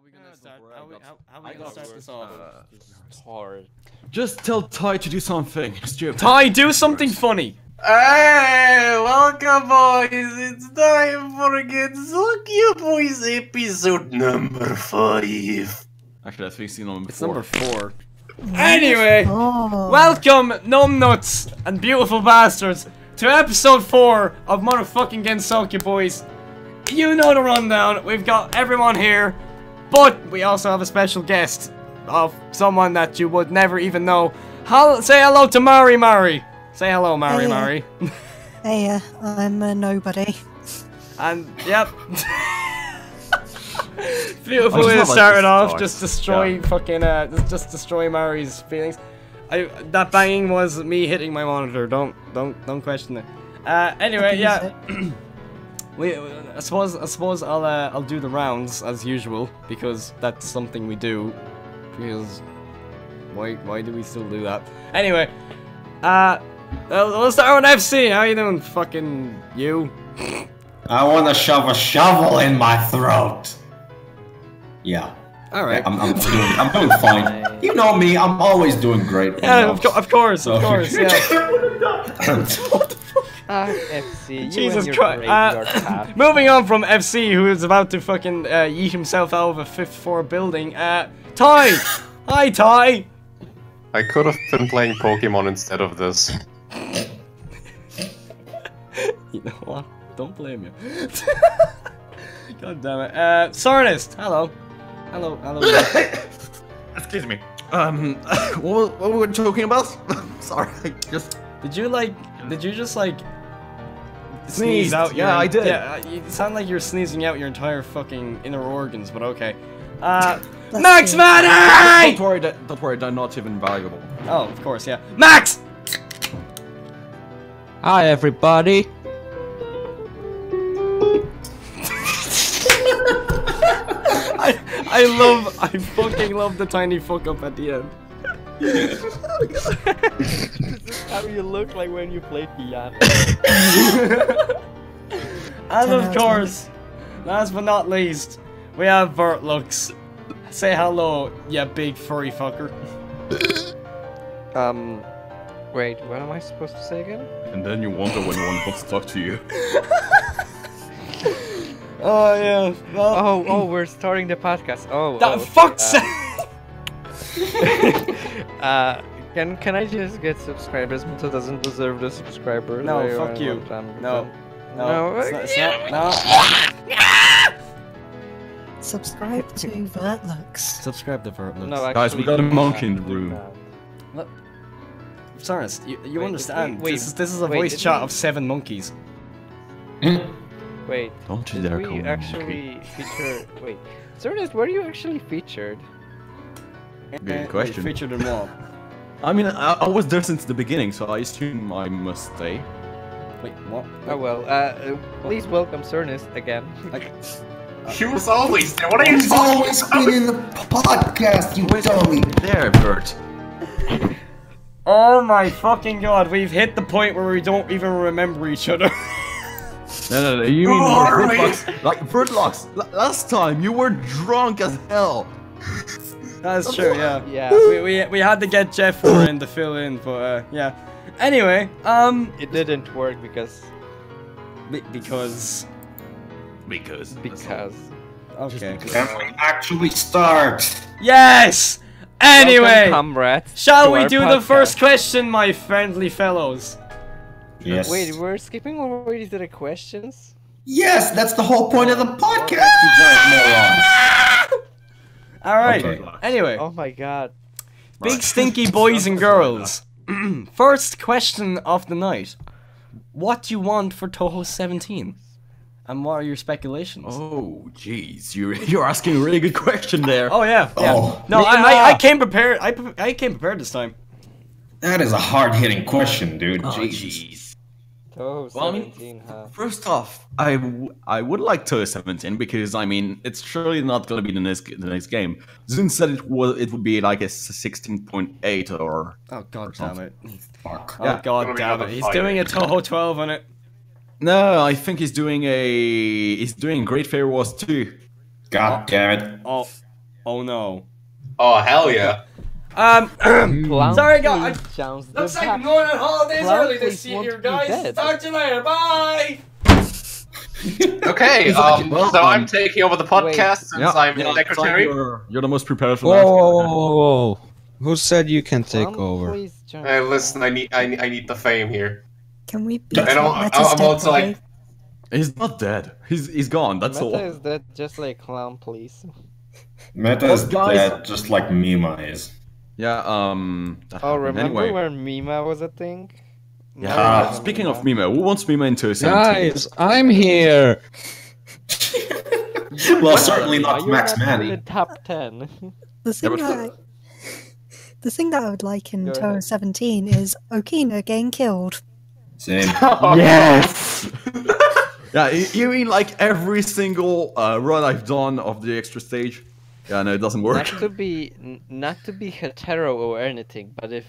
we gonna start? How we gonna start this off? It's hard. Just tell Ty to do something stupid. Ty, do something funny. Hey, welcome boys! It's time for Gensokyo Boiz episode number 5. Actually, I think it's number 4. It's number 4. Anyway, welcome, numbnuts and beautiful bastards, to episode 4 of motherfucking Gensokyo Boiz. You know the rundown. We've got everyone here, but we also have a special guest of someone that you would never even know. Say hello to MariMari. Say hello, MariMari. Hey, I'm a nobody. And yep. Beautiful way to start it off. Just destroy fucking just destroy Mari's feelings. That banging was me hitting my monitor. Don't question it. Anyway, yeah. I suppose I'll do the rounds as usual because that's something we do. Because why do we still do that? Anyway, we'll start with FC. How you doing, fucking you? I want to shove a shovel in my throat. Yeah. All right. I'm doing fine. You know me. I'm always doing great. Yeah, of course. Yeah. FC. Jesus Christ. Moving on from FC, who is about to fucking yeet himself out of a 5th floor building. Ty. Hi, Ty. I could have been playing Pokemon instead of this. You know what? Don't blame you. God damn it. Sarnist, hello. Hello. Excuse me. What were we talking about? Sorry, Did you just sneeze out? Yeah, I did. Yeah, you sound like you're sneezing out your entire fucking inner organs, but okay. Max Manny! Don't worry, they're not even valuable. Oh, of course, yeah. Max! Hi, everybody. I fucking love the tiny fuck up at the end. This is how you look like when you play piano. And of course, last but not least, we have Vertlux. Say hello, you big furry fucker. Wait, what am I supposed to say again? And then you wonder when no one wants to talk to you. Oh yeah. Well, Oh, we're starting the podcast. Fuck's sake! Can I just get subscribers? Mito doesn't deserve the subscribers. No, fuck you. No. Subscribe to Vertlux. Subscribe to Vertlux. No, actually, Guys, we got a monkey in the room. What? Sarnist, you Wait, understand? wait, this is a voice chat of 7 monkeys. Wait. Don't you dare call me actually feature? Wait, Ernest, were you actually featured? Good question. Featured in what? I mean, I was there since the beginning, so I assume I must stay. Wait, what? Oh well. Please welcome Ernest again. He was always there. What are you He's always been in the podcast, you dummy. There, Bert. Oh my fucking god, we've hit the point where we don't even remember each other. No, you mean Vertlux? Like, Vertlux, last time you were drunk as hell. That's true, yeah. Yeah. We had to get Jeff in to fill in, but yeah. Anyway, It didn't work because. Because. Okay. Can we actually start? Yes! Anyway! Welcome, comrades, shall to we our do the podcast. first question, my friendly fellows? Yes. Wait, we're skipping already to the questions? Yes, that's the whole point of the podcast, you giant morons. Alright, Okay. anyway. Oh my god. Big stinky boys and girls. First question of the night. What do you want for Touhou 17? And what are your speculations? Oh, jeez, you're asking a really good question there. Oh yeah. Oh. No, Yeah. I came prepared. I came prepared this time. That is a hard-hitting question, dude. Oh, Jeez. Oh, Well, I mean, 17, huh? First off, I would like Touhou 17 because I mean it's surely not gonna be the next game. Zun said it would be like a 16.8 or. Oh god damn it. Fuck. Oh god damn it. He's doing a Touhou 12 on it. No, I think he's doing Great Fairy Wars 2. God damn it. Oh. Oh no. Oh hell yeah. Sorry guys. Sounds Looks like I'm going on holidays early this year, guys. Talk to you later. Bye. Okay, so I'm taking over the podcast since I'm the secretary. You're the most prepared for Whoa! Who said you can take over? Hey, listen, I need the fame here. Can we? I'm also like. He's not dead. He's gone. That's all. Meta is dead, just like Clown, please. Meta is dead, just like Mima is. Yeah. Oh, remember when Mima was a thing? Yeah. Speaking of Mima, who wants Mima into a 17? Guys, I'm here. Well, certainly not Max Manny. The top 10. The thing that I would like in Touhou 17 is Okina getting killed. Same. Yes. Yeah, you mean like every single run I've done of the extra stage? Yeah, no, it doesn't work. Not to be hetero or anything, but if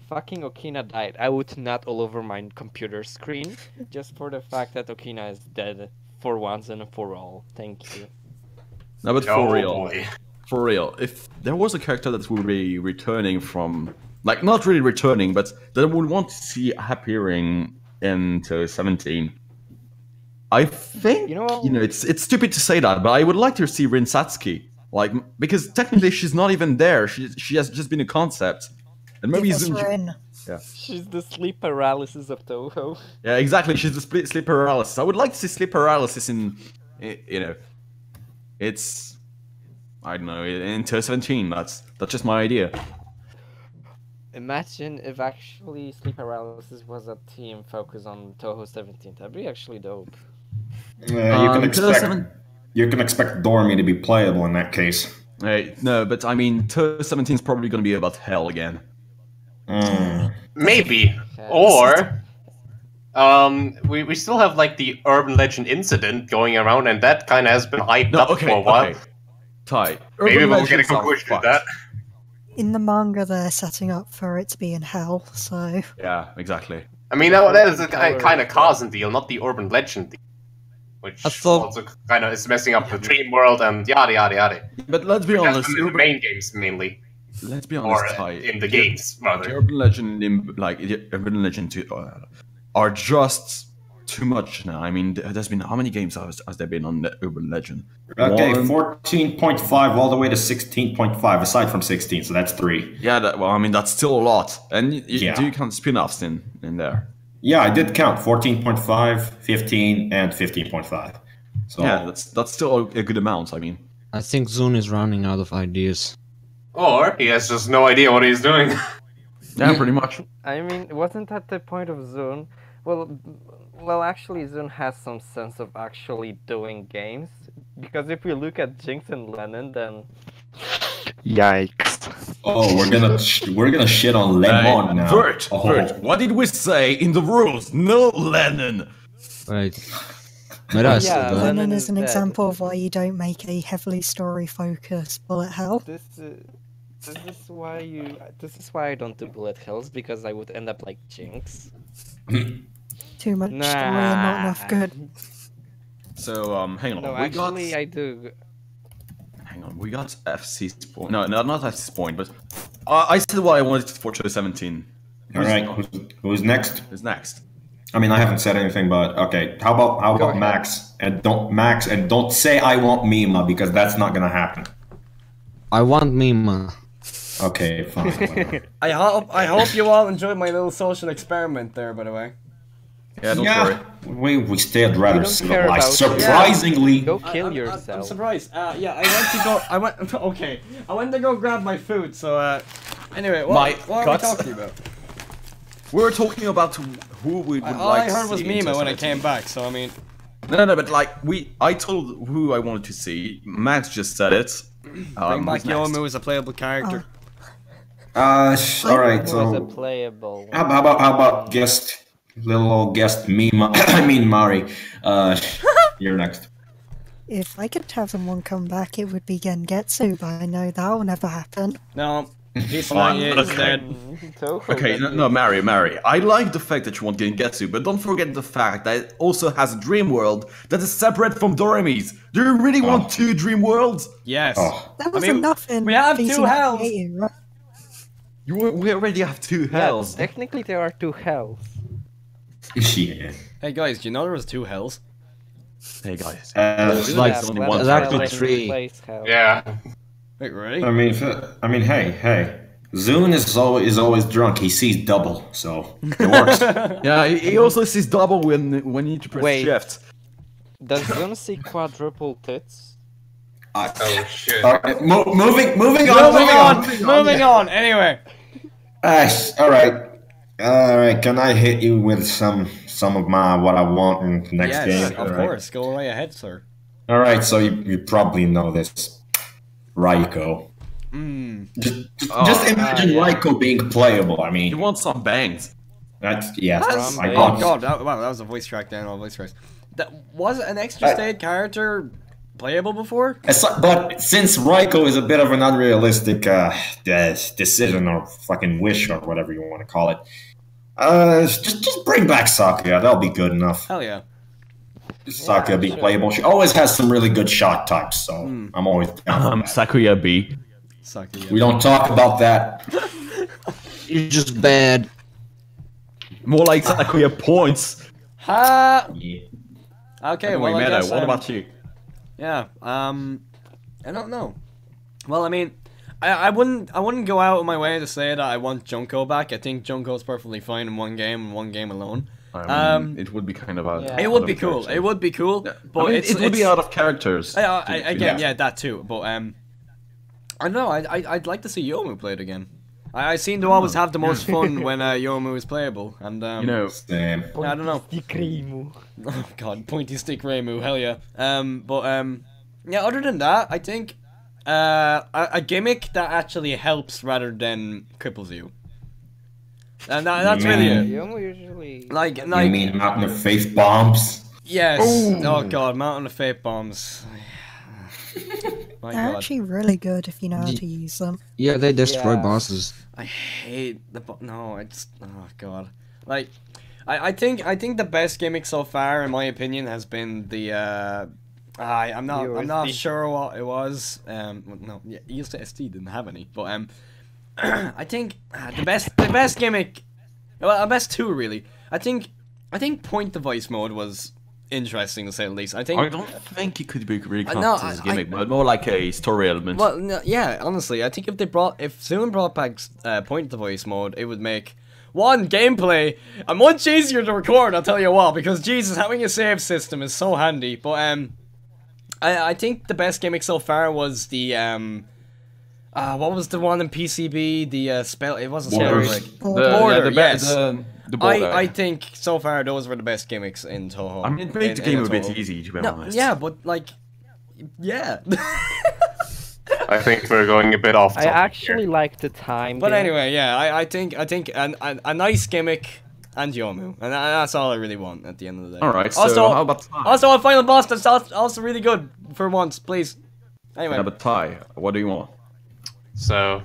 fucking Okina died, I would not all over my computer screen, just for the fact that Okina is dead for once and for all. Thank you. No, but for real, if there was a character that would be returning from, like, not really returning, but that I would want to see appearing into 17, I think, you know, it's stupid to say that, but I would like to see Rin Satsuki, like, because technically she's not even there, she has just been a concept, and maybe yeah. She's the sleep paralysis of Touhou. Yeah, exactly, she's the sleep paralysis. I would like to see sleep paralysis in, you know, it's, I don't know, into 17, that's just my idea. Imagine if actually sleep paralysis was a team focused on Touhou 17, that'd be actually dope. You can expect Dormy to be playable in that case. No, but I mean, Touhou 17 is probably going to be about hell again. Maybe, or we still have like the urban legend incident going around, and that kind of has been hyped up for a while. Ty, maybe we'll get a conclusion to that. In the manga, they're setting up for it to be in hell, so... Yeah, exactly. I mean, that is a kind of cousin deal, not the urban legend deal. Which also kind of is messing up the dream world and yada yada yada. But let's be honest, in the main games mainly. Let's be honest, or in the games rather. The urban urban legend are just too much now. I mean, there's been how many games has there been on the urban legend? Okay, 14.5 all the way to 16.5, aside from 16, so that's 3. Yeah, well, I mean, that's still a lot. And do you count spin-offs in there? Yeah, I did count 14.5, 15, and 15.5. So yeah, that's still a good amount, I mean. I think Zun is running out of ideas. Or he has just no idea what he's doing. Yeah, pretty much. I mean, wasn't that the point of Zun? Well, actually, Zun has some sense of actually doing games. Because if we look at Jinx and Lenin, then... Yikes. Oh, we're gonna shit on Lemon now. Vert, what did we say in the rules? No Lenin! Right. Lenin is an example of why you don't make a heavily story-focused bullet hell. This is why I don't do bullet hells, because I would end up like Jinx. Too much story and not enough good. So, hang on. No, actually, I do. Hang on, we got FC's point. No, not FC's point, but I said what I wanted for Touhou 17. Alright, who's next? Who's next? I mean, I haven't said anything, but okay. How about Max? And don't say I want Mima, because that's not gonna happen. I want Mima. Okay, fine. I hope you all enjoyed my little social experiment there, by the way. Yeah, don't worry. We stayed rather civilized. Surprisingly. Go kill yourself. I'm surprised. Yeah, I went to go grab my food. So anyway, what are we talking about? We were talking about who we would like to see. All I heard was Mima when I came back. So I mean. No, but like I told who I wanted to see. Max just said it. Bring back Yomu as a playable character. All right. So playable. How about little old guest Mima? I mean Mari. You're next. If I could have someone come back, it would be Gengetsu, but I know that will never happen. No, He's not yet, he's dead. Okay, no, Mari. I like the fact that you want Gengetsu, but don't forget the fact that it also has a dream world that is separate from Doremi's. Do you really want 2 dream worlds? Yes. That was enough in we have 2 PC hells. 98, right? We already have 2 hells. Yeah, technically there are 2 hells. Yeah. Hey guys, do you know there was 2 hells? Hey guys. It's like only one. There's actually 3. Yeah. Wait, really? I mean, hey. Zune is always drunk. He sees double, so it works. Yeah, he also sees double when you need to press shift. Does Zune see quadruple tits? Oh shit. Alright, moving on. Anyway. Alright, can I hit you with some of my what I want in the next game? Yes, of course. Go right ahead, sir. Alright, so you probably know this. Raiko. Just imagine Raiko being playable. I mean, you want some bangs? That's oh god, that was a voice track down. All voice tracks. That was an extra state character playable before. But since Raiko is a bit of an unrealistic decision or fucking wish or whatever you want to call it, just bring back Sakuya. That'll be good enough. Hell yeah. Sakuya be playable. She always has some really good shot types, so I'm always down. Sakuya B. We don't talk about that. You're just bad. More like Sakuya points. Ha! Yeah. Okay, well, I guess, what about you? Yeah, I don't know. Well, I mean, I wouldn't go out of my way to say that I want Junko back. I think Junko's perfectly fine in one game and one game alone. It would be kind of out. It would be cool. It would be cool, but it would be out of characters. Again, that too. But I don't know. I'd like to see Yomu play it again. I seem to always have the most fun when Yomu is playable, and you know, same. I don't know. Oh god, pointy stick Reimu, hell yeah. Yeah. Other than that, I think a gimmick that actually helps rather than cripples you. And that's really it. Usually... Like you mean Mountain of Faith bombs? Yes. Ooh. Oh god, Mountain of Faith bombs. My They're god. actually really good if you know how to use them. Yeah, they destroy bosses. I hate the no. I just oh god. Like, I think the best gimmick so far, in my opinion, has been the I'm not sure what it was. No, yeah, USD didn't have any, but I think the best gimmick, well, the best two really. I think point device mode was interesting to say the least. I don't think it could be really classed as a gimmick, but more like a story element. Well, no, yeah, honestly, I think if Zoom brought back point device mode, it would make one gameplay much easier to record. I'll tell you what, because Jesus, having a save system is so handy. But I think the best gimmick so far was the what was the one in PCB? The spell. It wasn't spell break. Border. Yes. The border. I think so far those were the best gimmicks in Touhou. I mean, it made the game a bit easy, to be honest. Yeah, but like, yeah. I think we're going a bit off. I actually like the time. But anyway, yeah, I think a nice gimmick and Yomu, and that's all I really want at the end of the day. All right. Also, so how about time? Also, a final boss that's also really good for once, please. Anyway. Yeah, but Tai, what do you want? So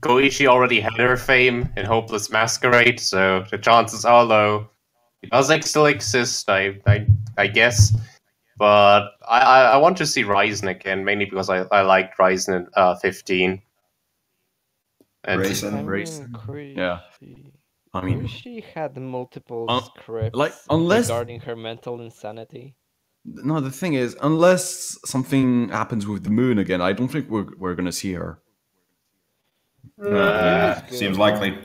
Koichi already had her fame in Hopeless Masquerade, so the chances are low. It does still exist, I guess. But I want to see Ryzen again, mainly because I liked Ryzen 15. And Ryzen. Yeah. I mean, she had multiple scripts regarding her mental insanity. No, the thing is, unless something happens with the moon again, I don't think we're gonna see her. Seems likely.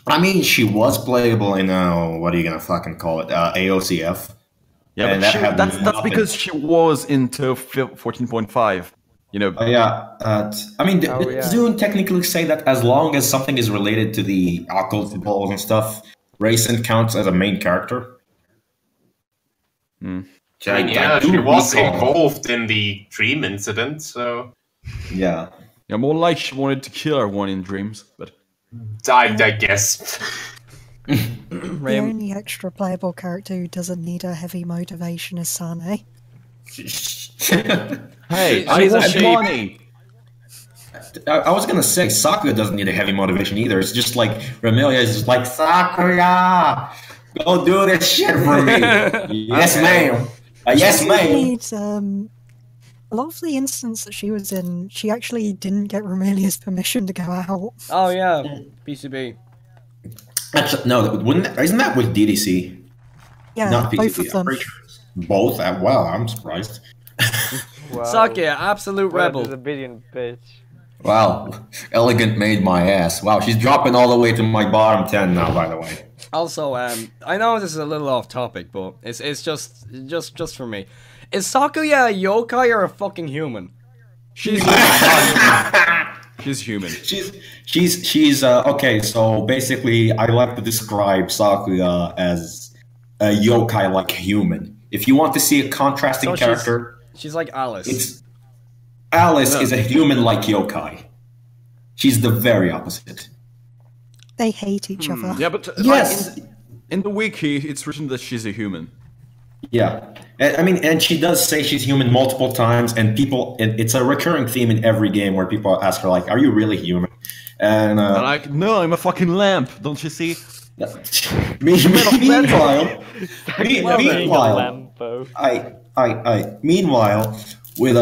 I mean, she was playable in what are you gonna fucking call it? AOCF. Yeah, and but that's because she was into 14.5. You know. I mean, Zune technically say that as long as something is related to the occult balls and stuff, Raisin counts as a main character. She was involved in the dream incident, so... Yeah. Yeah, more like she wanted to kill everyone in dreams, but... I guess. The only extra playable character who doesn't need a heavy motivation is Sane. Hey, I want money! I was gonna say Sakuya doesn't need a heavy motivation either. It's just like Ramelia is just like Sakuya, go do this shit for me. Yes, ma'am. Yes, ma'am. Needs, a lot of the instance that she was in, she actually didn't get Romelia's permission to go out. Oh yeah, PCB. Actually, no, isn't that with DDC? Yeah, Not both PCB, of them. Both? Wow, I'm surprised. Wow. Sakuya, absolute rebel. The billion bitch. Wow, Elegant made my ass. Wow, she's dropping all the way to my bottom 10 now, by the way. Also, I know this is a little off topic, but it's just for me. Is Sakuya a yokai or a fucking human? She's human. She's okay. So basically, I like to describe Sakuya as a yokai-like human. If you want to see a contrasting character, she's like Alice. Alice is a human-like yokai. She's the very opposite. They hate each other. Yeah, but yes, in the wiki, it's written that she's a human. Yeah, I mean, and she does say she's human multiple times, and it's a recurring theme in every game where people ask her like, "Are you really human?" And like, no, I'm a fucking lamp. Don't you see? Meanwhile, with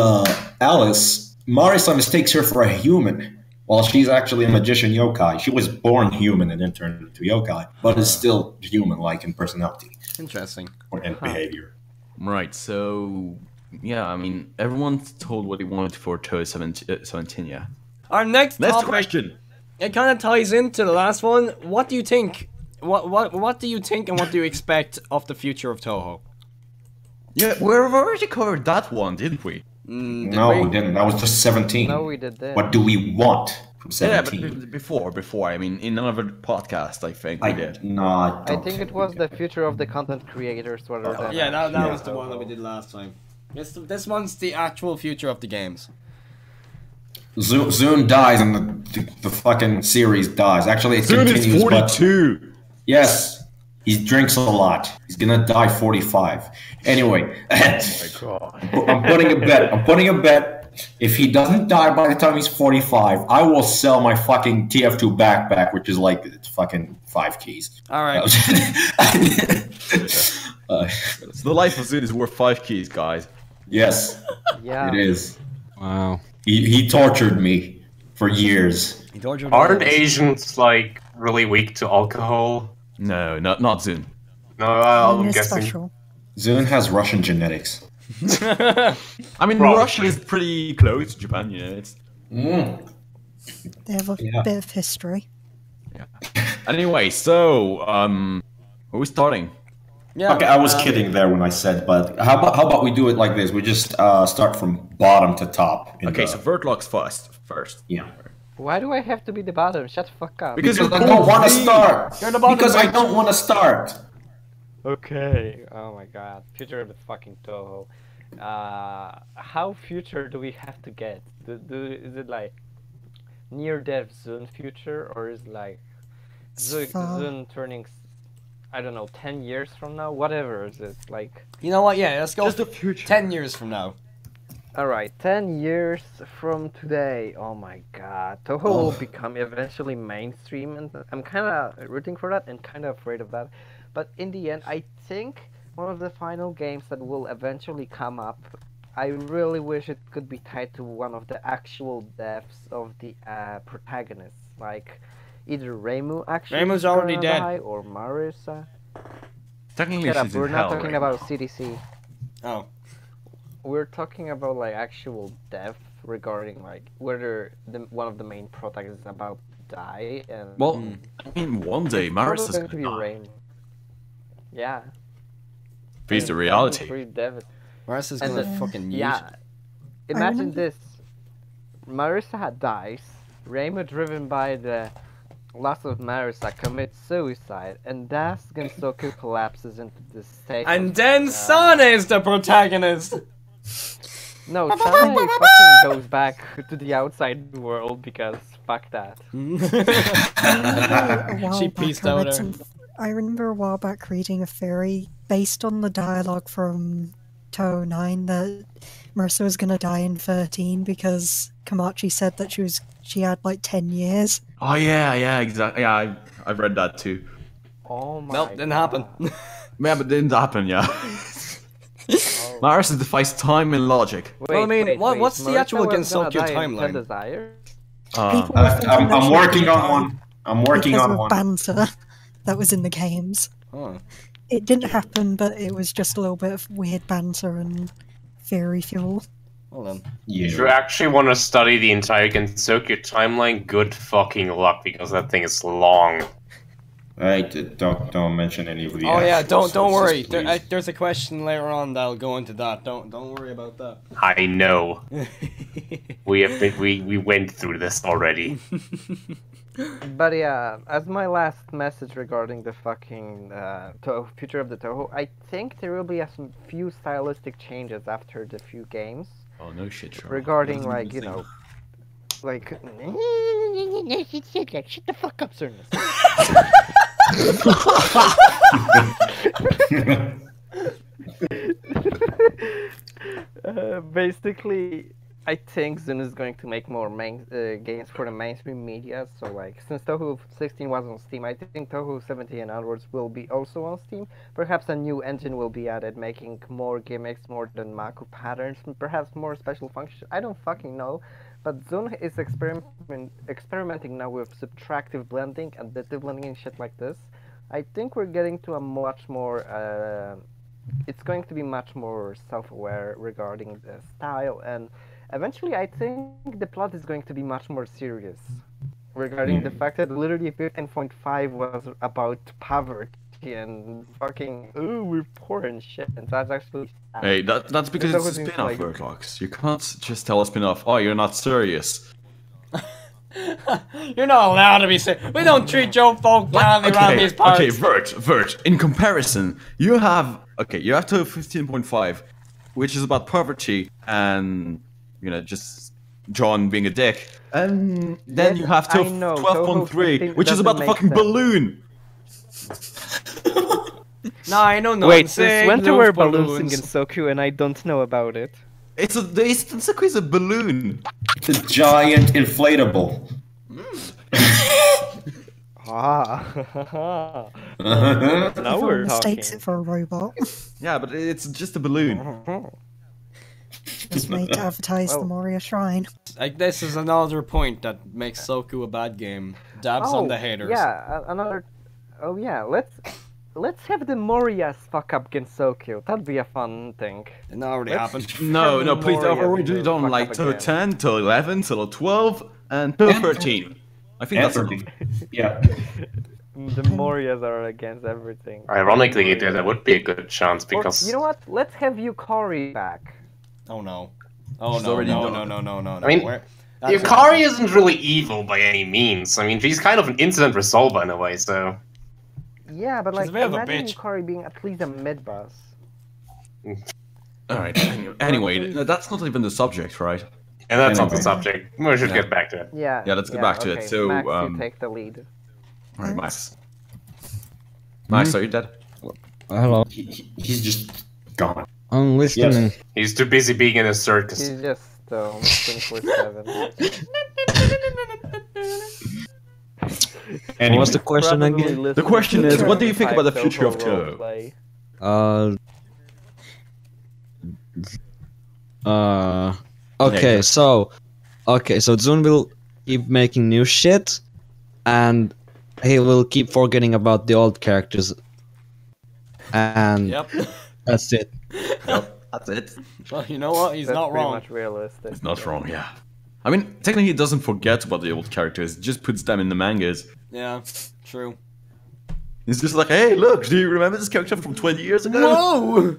Alice, Marisa mistakes her for a human. While she's actually a magician yokai. She was born human and then turned into yokai, but is still human-like in personality. Interesting. And behavior. Right, so... Yeah, I mean, everyone's told what they wanted for Touhou 17, yeah. Our next topic, question. It kind of ties into the last one. What do you think? What do you think and what do you expect of the future of Touhou? Yeah, we've already covered that one, didn't we? No, we didn't. That was just 17. No, we did that. What do we want from 17? Yeah, but before, I mean, in another podcast, I think we did. No, I think it was the future of the content creators rather than... Yeah, that was the one that we did last time. This one's the actual future of the games. Zune dies and the fucking series dies. Actually, it Zune continues, is 42! But yes, he drinks a lot. He's gonna die 45. Anyway, oh my God. I'm putting a bet. If he doesn't die by the time he's 45, I will sell my fucking TF2 backpack, which is like it's fucking 5 keys. All right. The life of Zune is worth 5 keys, guys. Yes. Yeah. It is. Wow. He tortured me for years. He tortured Aren't Asians like really weak to alcohol? No, not Zune. No, I'm guessing. Special. Zune has Russian genetics. I mean, Russia is pretty close to Japan, you know. It's... They have a bit of history. Yeah. Anyway, so, are we starting? Yeah. Okay, I was kidding there when I said, but how about we do it like this? We just start from bottom to top. Okay, so Vertlocks first. Yeah. Why do I have to be the bottom? Shut the fuck up. Because I don't want to start. You're the bottom. Because I don't want to start. Okay. Oh my god. Future of the fucking Touhou. How future do we have to get? Is it like near death Zune future, or is it like Zune turning, I don't know, 10 years from now? Whatever is it like? You know what? Yeah, let's go. Just the future. 10 years from now. Alright, 10 years from today. Oh my god. Touhou will become eventually mainstream, and I'm kind of rooting for that and kind of afraid of that. But in the end, I think one of the final games that will eventually come up, I really wish it could be tied to one of the actual deaths of the protagonists. Like, either Reimu actually Reimu's already dead. die, or Marisa. Technically, she's in We're hell not talking right about now. CDC. Oh. We're talking about like actual death regarding like whether one of the main protagonists is about to die and. Well, I mean, one day Marisa's going to be gonna die. Rain. Yeah. Face the reality. Marisa's gonna fucking use. Yeah. Imagine this. Marisa dies. Reimu, driven by the loss of Marisa, commits suicide, and thus Gensokyo collapses into the state. And then Sane is the protagonist. No, Sane fucking goes back to the outside world because fuck that. She pieced out her. I remember a while back reading a theory based on the dialogue from Touhou 9 that Marissa was gonna die in 13 because Komachi said that she had like 10 years. Oh yeah, exactly. Yeah, I've read that too. Oh my. Nope, didn't happen. Yeah, but it didn't happen. Yeah. Marissa defies time and logic. Well, I mean, what's the actual Gensokyo timeline? I'm working on one. I'm working because on of one. banter that was in the games. Oh. It didn't happen, but it was just a little bit of weird banter and theory fuel. Hold on. Yeah. If you actually want to study the entire Gensokyo timeline, good fucking luck, because that thing is long. Right, don't mention any of the. Oh yeah, actual don't worry. sources, There's a question later on that'll go into that. Don't worry about that. I know. we went through this already. But yeah, as my last message regarding the fucking future of the Touhou, I think there will be a few stylistic changes after the few games. Oh no shit, Sherlock. Regarding like like shut the fuck up, sir. Basically, I think Zun is going to make more games for the mainstream media. So like, since Touhou 16 was on Steam, I think Touhou 17 and onwards will be also on Steam. Perhaps a new engine will be added, making more gimmicks, more than Maku patterns, perhaps more special functions. I don't fucking know. But Zun is experimenting now with subtractive blending, additive blending and shit like this. I think we're getting to a much more, it's going to be much more self-aware regarding the style, and eventually I think the plot is going to be much more serious regarding the fact that literally 15.5 was about poverty and fucking, ooh, we're poor and shit, and that's actually sad. Hey, that's because it's a spin-off, Vertox. You can't just tell a spin-off, oh, you're not serious. You're not allowed to be serious. We don't treat Joe folk kindly around these parts. Okay, Vert, in comparison, you have to 15.5, which is about poverty and, just John being a dick. And then you have to 12.3, which is about the fucking balloon. No, I know nothing. Wait, since when there were balloons in Gensokyo and I don't know about it? Gensokyo is a balloon. It's a giant inflatable. Now we're mistakes it for a robot. Yeah, but it's just a balloon. Just made to advertise the Moria Shrine. Like, this is another point that makes Soku a bad game. Dabs on the haters. Yeah, another. Oh yeah, let's have the Morias fuck up Gensokyo. That'd be a fun thing. It already happened. No, please don't like till 10, till 11, till 12, and till 13. I think that's enough. Yeah. The Morias are against everything. Ironically, there would be a good chance because. You know what? Let's have Yukari back. Oh no. Oh no. No. I mean, Yukari isn't really evil by any means. I mean, she's kind of an incident resolver in a way, so. Yeah, but like, imagine Yukari being at least a mid-boss. Alright, anyway, that's not even the subject, right? And that's not the subject. We should get back to it. Yeah, let's get back to it. So, Max, you take the lead. Alright, Max. Max, are you dead? Hello. He's just gone. I'm listening. Yes. He's too busy being in a circus. He's just 24/7. What's the question again? The question is, what do you think about the future of Touhou? Okay, so Zun will keep making new shit, and he will keep forgetting about the old characters, and that's it. Yep, that's it. Well, you know what? He's not wrong. Much realistic. He's not wrong, yeah. I mean, technically he doesn't forget about the old characters, he just puts them in the mangas. Yeah, true. He's just like, hey, look, do you remember this character from 20 years ago? Whoa!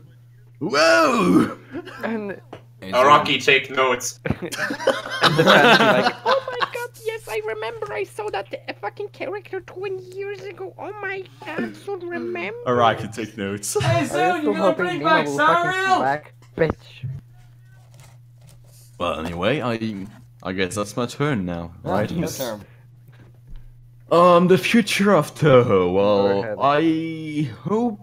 Whoa! And Araki, take notes. and the fans be like, oh my god, yes, I remember, I saw that fucking character 20 years ago. Oh my god, so remember. Araki, take notes. Hey, Zun, you gonna bring back Sariel? Bitch. Well, anyway, I guess that's my turn now, right? Your turn. The future of Touhou. Well, I hope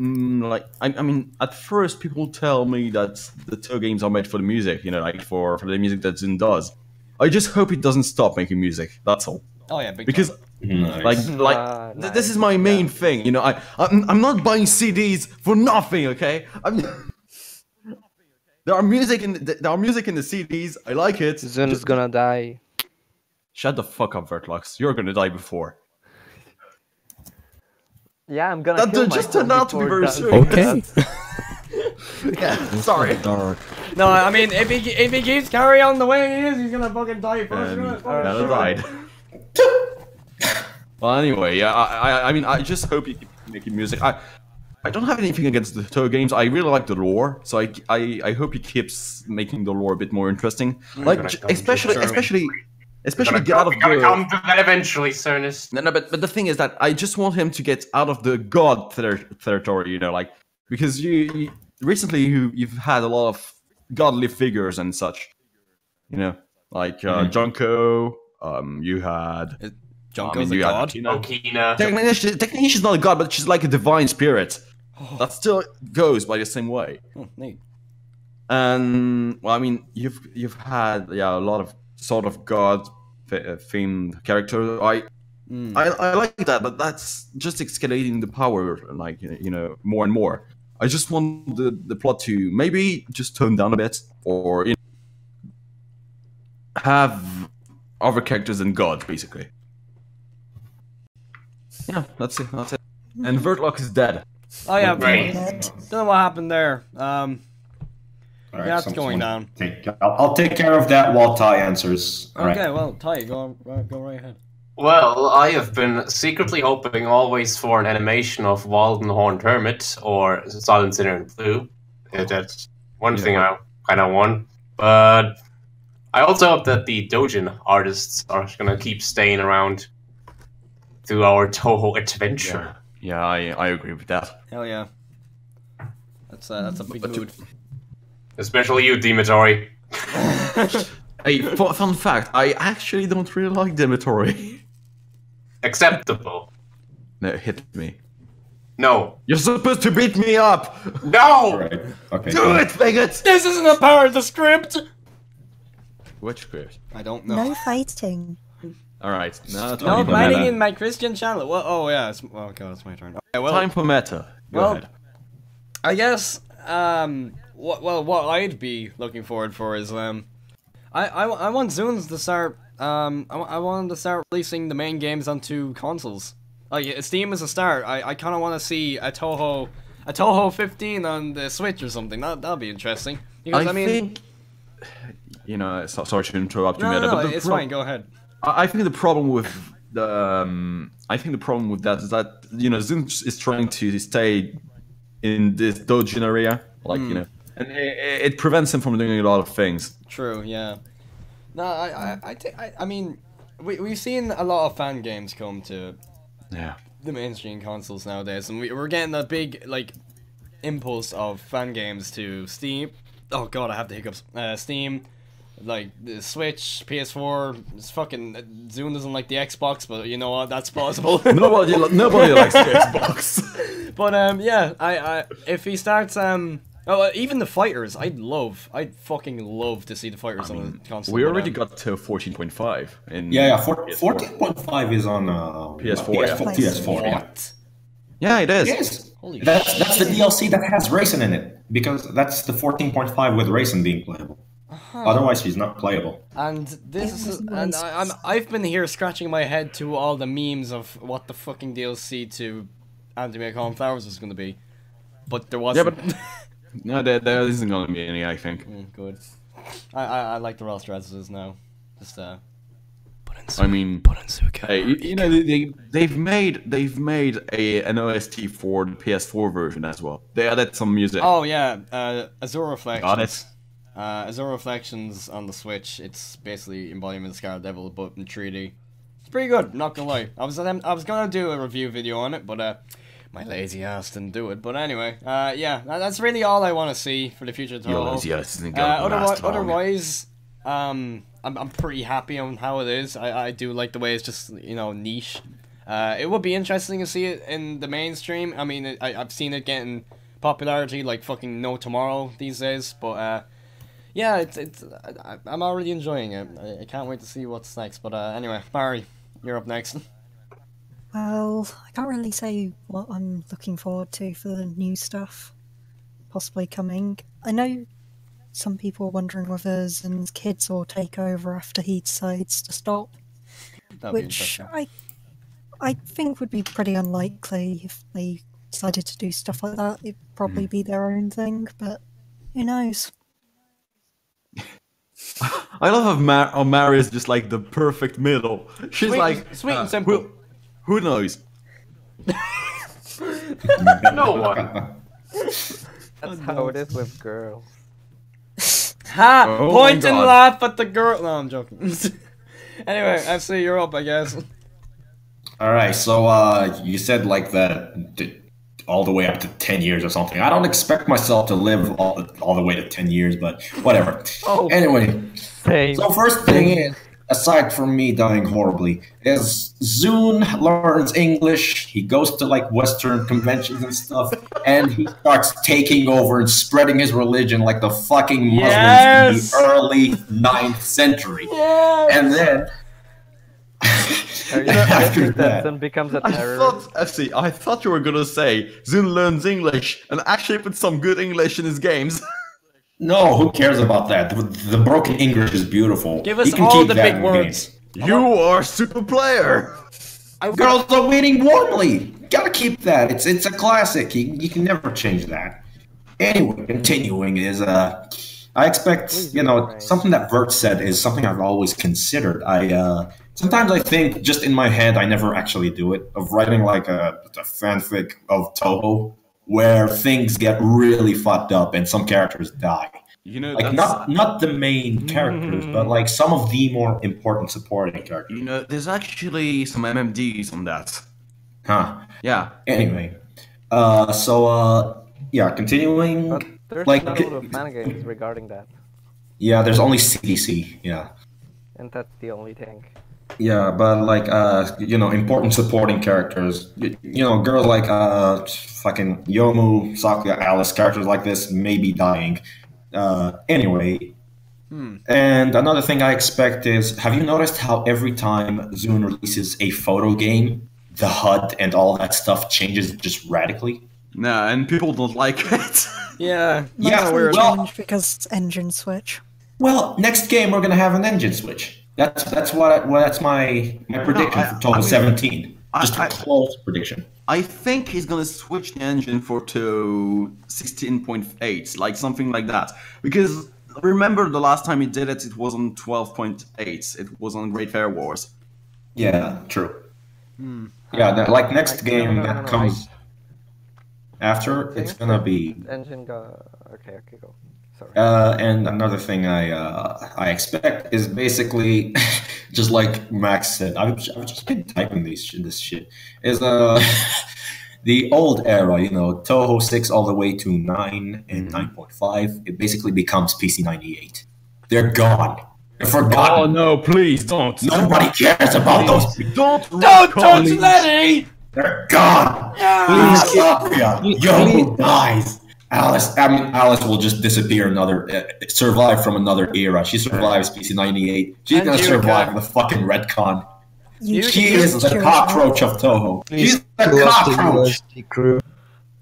like I mean, at first people tell me that the Touhou games are made for the music, you know, like for the music that Zun does. I just hope it doesn't stop making music. That's all. Oh yeah, big because this is my main thing. You know, I'm not buying CDs for nothing. Okay, there are music in the CDs. I like it. Zun is gonna die. Shut the fuck up, Vertlux. You're gonna die before. Yeah, I'm gonna. That just turned out to be very soon. Okay. Yeah, sorry. No, I mean, if he keeps carrying on the way he is, he's gonna fucking die first. Yeah, died. Well, anyway, yeah. I mean, I just hope you keep making music. I don't have anything against the Touhou games. I really like the lore, so I hope he keeps making the lore a bit more interesting. Like, especially get out of the. Come to that eventually, Cernus. No, but the thing is that I just want him to get out of the god territory. You know, like because recently you've had a lot of godly figures and such. You know, like Junko. You had. Junko's a god? Okina. Technically, she's not a god, but she's like a divine spirit. That still goes by the same way. Oh, neat. And well, I mean, you've had a lot of sort of god themed characters. I like that, but that's just escalating the power, like you know, more and more. I just want the plot to maybe just tone down a bit, or you know, have other characters than gods, basically. Yeah, that's it. And Vertlux is dead. Oh yeah, right. Don't know what happened there. Right, that's going down. I'll take care of that while Ty answers. Okay, well, Ty, go right ahead. Well, I have been secretly hoping always for an animation of Walden Horned Hermit or Silent Sinner in Blue. That's one thing I kind of want. But I also hope that the Dojin artists are going to keep staying around through our Touhou adventure. Yeah, I agree with that. Hell yeah. That's a big mood. Especially you, Demetori. Hey, fun fact, I actually don't really like Demetori. Acceptable. No, hit me. No. You're supposed to beat me up! No! Right. Okay. Do it, faggot! This isn't a part of the script! Which script? I don't know. No fighting. Alright, now no fighting in my Christian channel. Well, oh yeah, okay, that's my turn. Okay, well, time for meta. Go ahead. I guess what I'd be looking forward for is I want Zuns to start I want them to start releasing the main games onto consoles. Like Steam is a start. I kind of want to see a Touhou 15 on the Switch or something. That'll be interesting. Because I mean, think, you know, sorry to interrupt you, no, but it's fine. Go ahead. I think the problem with that is that you know Zoom is trying to stay in this Dojin area, like you know, and it prevents him from doing a lot of things. True, yeah. No, I mean, we've seen a lot of fan games come to the mainstream consoles nowadays, and we're getting a big like impulse of fan games to Steam. Oh god, I have the hiccups. Steam. Like the Switch, PS4, it's fucking Zoom doesn't like the Xbox, but you know what? That's possible. nobody likes the Xbox. But yeah, I if he starts even the fighters, I'd fucking love to see the fighters on the console. We already got to 14.5 in 14.5 is on PS4. PS4. What? Yeah, it is. Yes. That's the DLC that has racing in it because that's the 14.5 with racing being playable. Otherwise, he's not playable. And this is, and I've been here scratching my head to all the memes of what the fucking DLC to Anime Calm Flowers was going to be, but there wasn't. Yeah, but no, there isn't going to be any. I think. Good. I like the roster as it is now. Just put in Suka. Hey, you know they've made an OST for the PS4 version as well. They added some music. Oh yeah, Azure Reflections. Got it. Azure Reflections on the Switch. It's basically Embodiment of Scarlet Devil, but in 3D. It's pretty good. Not gonna lie. I was gonna do a review video on it, but my lazy ass didn't do it. But anyway, yeah, that's really all I want to see for the future of Touhou. Your lazy ass isn't gonna last long. Otherwise, I'm pretty happy on how it is. I do like the way it's just, you know, niche. It would be interesting to see it in the mainstream. I mean, I've seen it getting popularity like fucking no tomorrow these days, but yeah, I'm already enjoying it. I can't wait to see what's next. But anyway, Mari, you're up next. Well, I can't really say what I'm looking forward to for the new stuff possibly coming. I know some people are wondering whether Zin's kids will take over after he decides to stop, which I think would be pretty unlikely if they decided to do stuff like that. It'd probably be their own thing, but who knows? I love how Mari is just like the perfect middle. She's sweet and simple. Who knows? No one. That's how it is with girls. Ha! Oh Point and laugh at the girl. No, I'm joking. Anyway, FC, you're up, I guess. Alright, so you said like that all the way up to 10 years or something. I don't expect myself to live all the way to 10 years, but whatever. Oh, anyway, same. So first thing is, aside from me dying horribly, is Zune learns English, he goes to like Western conventions and stuff, and he starts taking over and spreading his religion like the fucking Muslims in the early 9th century. Yes! And then after that, Zune becomes a terrorist. I thought you were gonna say Zune learns English and actually put some good English in his games. no, who cares about that? The broken English is beautiful. Give us You can all keep the that big in words. games. You are super player. Girls are waiting warmly. Gotta keep that. It's a classic. You can never change that. Anyway, continuing is I expect something that Vert said is something I've always considered. Sometimes I think just in my head, I never actually do it, of writing like a fanfic of Touhou where things get really fucked up and some characters die. You know, like not the main characters, but like some of the more important supporting characters. You know, there's actually some MMDs on that. Huh. Yeah. Anyway, yeah, continuing. But there's like no lot of fan games regarding that. Yeah, there's only CDC. Yeah. And that's the only thing. Yeah, but like important supporting characters. Girls like fucking Yomu, Sakuya, Alice, characters like this may be dying. Anyway. And another thing I expect is, have you noticed how every time Zune releases a photo game, the HUD and all that stuff changes just radically? Nah, and people don't like it. Yeah. Well, because it's engine switch. Well, next game we're gonna have an engine switch. That's my prediction for Touhou 17. Just a close prediction. I think he's gonna switch the engine to 16.8, like something like that. Because remember the last time he did it, it was on 12.8. It was on Great Fair Wars. Yeah, true. Yeah, like next game that comes after, it's gonna be engine go. Okay, go. Sorry. And another thing I expect is basically just like Max said. I've just been typing this shit. Is the old era, Touhou 6 all the way to 9 and 9.5. It basically becomes PC 98. They're gone. They're forgotten. Oh no! Please don't. Nobody cares about those. Don't touch Lenny. They're gone. Yo dies. Alice will just disappear survive from another era. She survives PC 98. She's gonna survive the fucking retcon. She is the cockroach of Touhou. She's the cockroach.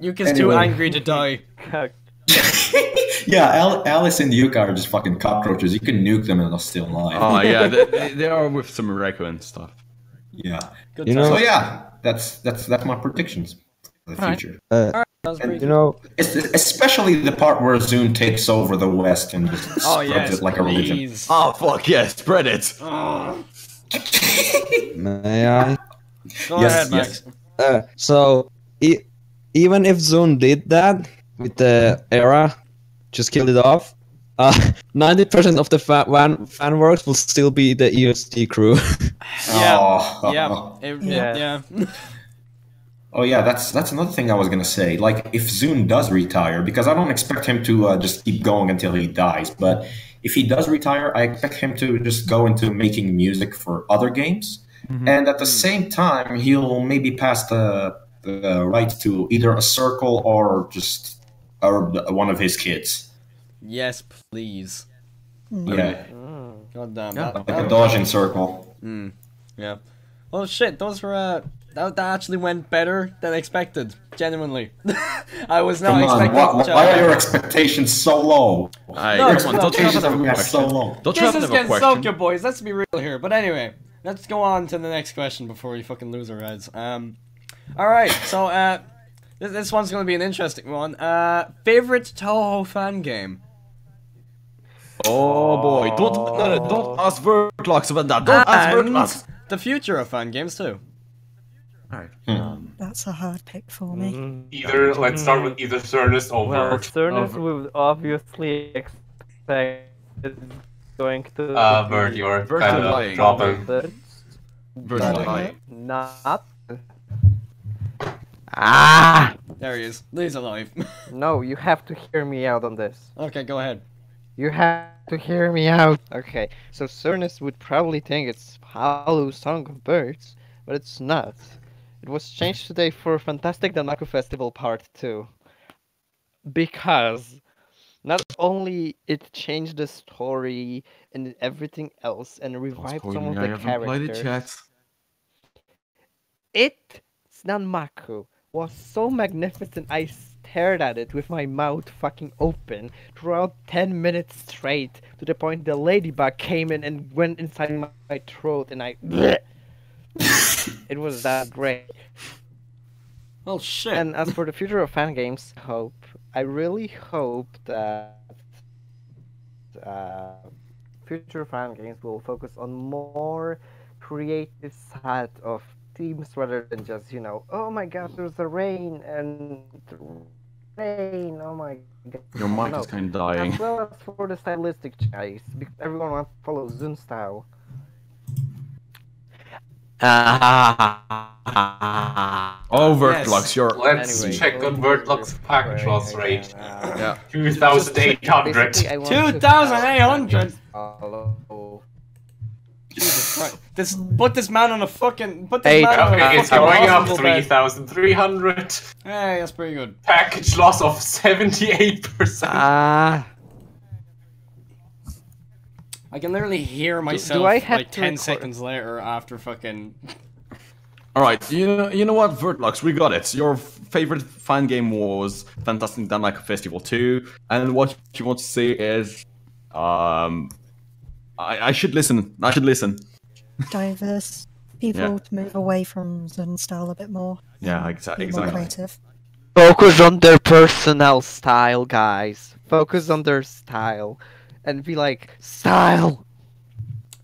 Yuka's too angry to die. Yeah, Alice and Yuka are just fucking cockroaches. You can nuke them and they're still alive. Oh yeah, they are with some Reiko and stuff. Yeah. So yeah, that's my predictions for the future. Especially the part where Zune takes over the West and just spreads it like a religion. Oh fuck yes, spread it. May I? Go ahead, Max. So even if Zune did that with the era, just killed it off, 90% of the fan works will still be the EST crew. Yeah. Oh yeah, that's another thing I was gonna say. Like, if Zune does retire, because I don't expect him to just keep going until he dies, but if he does retire, I expect him to just go into making music for other games. and at the same time, he'll maybe pass the rights to either a circle or just one of his kids. Yes, please. Yeah. God damn. Yeah. Like a dodging circle. Yeah. Well, shit, those were, that actually went better than expected. Genuinely. I was not expecting... Why are your expectations so low? No, come on, don't try to have a question. So low. Don't try This to is have a question. Gensokyo Boiz, let's be real here. But anyway, let's go on to the next question before we fucking lose our heads. Alright, so, this one's gonna be an interesting one. Favorite Touhou fan game? Oh boy, don't ask Vertlox about that. Don't ask Vertlox. The future of fan games too. Alright. That's a hard pick for me. Either let's start with either Cernus or Well, Vert. Cernus would obviously expect it's going to Vert, you're Vert kind is of lying. dropping. Vertlox. Not. Ah! There he is. He's alive. No, you have to hear me out on this. Okay, go ahead. You have to hear me out. Okay, so Cernus would probably think it's Palu's Song of Birds, but it's not. It was changed today for Fantastic Danmaku Festival Part 2. Because not only it changed the story and everything else and revived some of the characters. It's Danmaku was so magnificent I stared at it with my mouth fucking open throughout 10 minutes straight to the point the ladybug came in and went inside my throat and I it was that great. Oh shit. And as for the future of fan games, I really hope that future fan games will focus on more creative side of themes rather than just, you know, oh my god, there's a rain and rain, oh my god. Your mic is kind of dying. As well as for the stylistic choice, because everyone wants to follow Zun style. Oh, Vertlox, you're... Let's Anyway, check on Vertlox package loss rate. Yeah. 2,800. 2,800? Jesus Christ. Put this man on a fucking... Okay, it's going up 3,300. Hey, that's pretty good. Package loss of 78%. I can literally hear myself like 10 seconds later after fucking... Alright, you know what, Vertlox, we got it. Your favorite fan game was Fantastic Danmaku Festival 2, and what you want to say is... I should listen. Diverse people to move away from Zun style a bit more. Yeah, exactly. More creative. Focus on their personal style, guys. Focus on their style. And be like, style!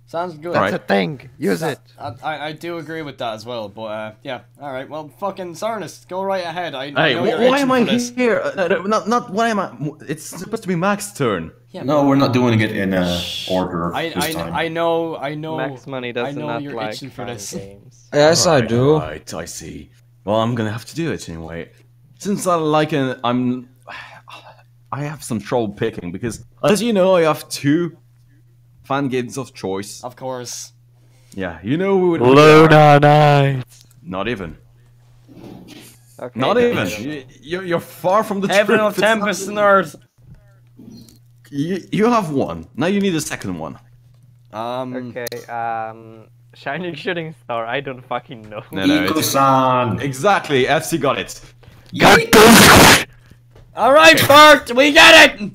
Sounds good. That's a thing. Use it. I do agree with that as well, but yeah. Alright, well, fucking Cernus, go right ahead. I Hey, know you're why am I itching for this. here? Not why am I... It's supposed to be Max's turn. Yeah, No, we're not doing it in order this time. I know. Max Money doesn't I know you're like itching for this. games. Yes, I do. Right, I see. Well, I'm gonna have to do it anyway. Since I have some trouble picking because, as you know, I have 2 fan games of choice. Of course. Yeah, you know who would... Luna Nights! Not even. Okay, Not even. You're far from the Heaven truth. of Tempest and Earth. You have one. Now you need a second one. Okay, Shining Shooting Star, I don't fucking know. No, it's... Ikusan! Exactly, FC got it. Alright, Bert, we get it!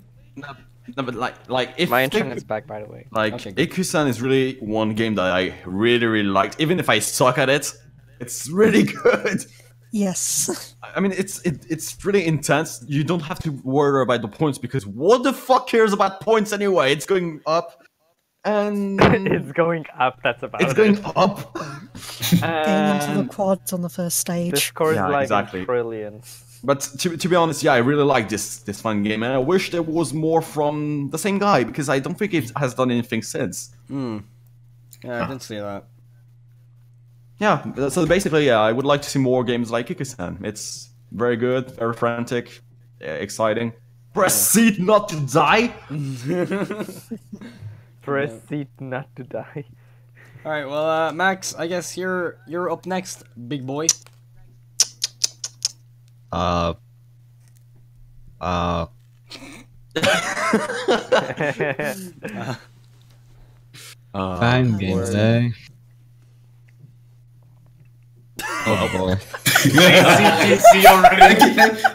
No, but like if My internet's back, by the way. like Okay. Ikusan is really one game that I really liked. Even if I suck at it, it's really good. Yes. I mean, it's really intense. You don't have to worry about the points because what the fuck cares about points anyway? It's going up, and It's going up, that's about it's it. going up. Getting into the And- quads on the first stage. This score is Yeah, like exactly. trillions. But to be honest, yeah, I really like this fun game, and I wish there was more from the same guy because I don't think it has done anything since. Yeah, I didn't see that. Yeah, so basically, yeah, I would like to see more games like Ikusan. It's very good, very frantic, exciting. Press seat not to die. Press seat not to die. All right, well, Max, I guess you're up next, big boy. Fan games, eh? Oh boy.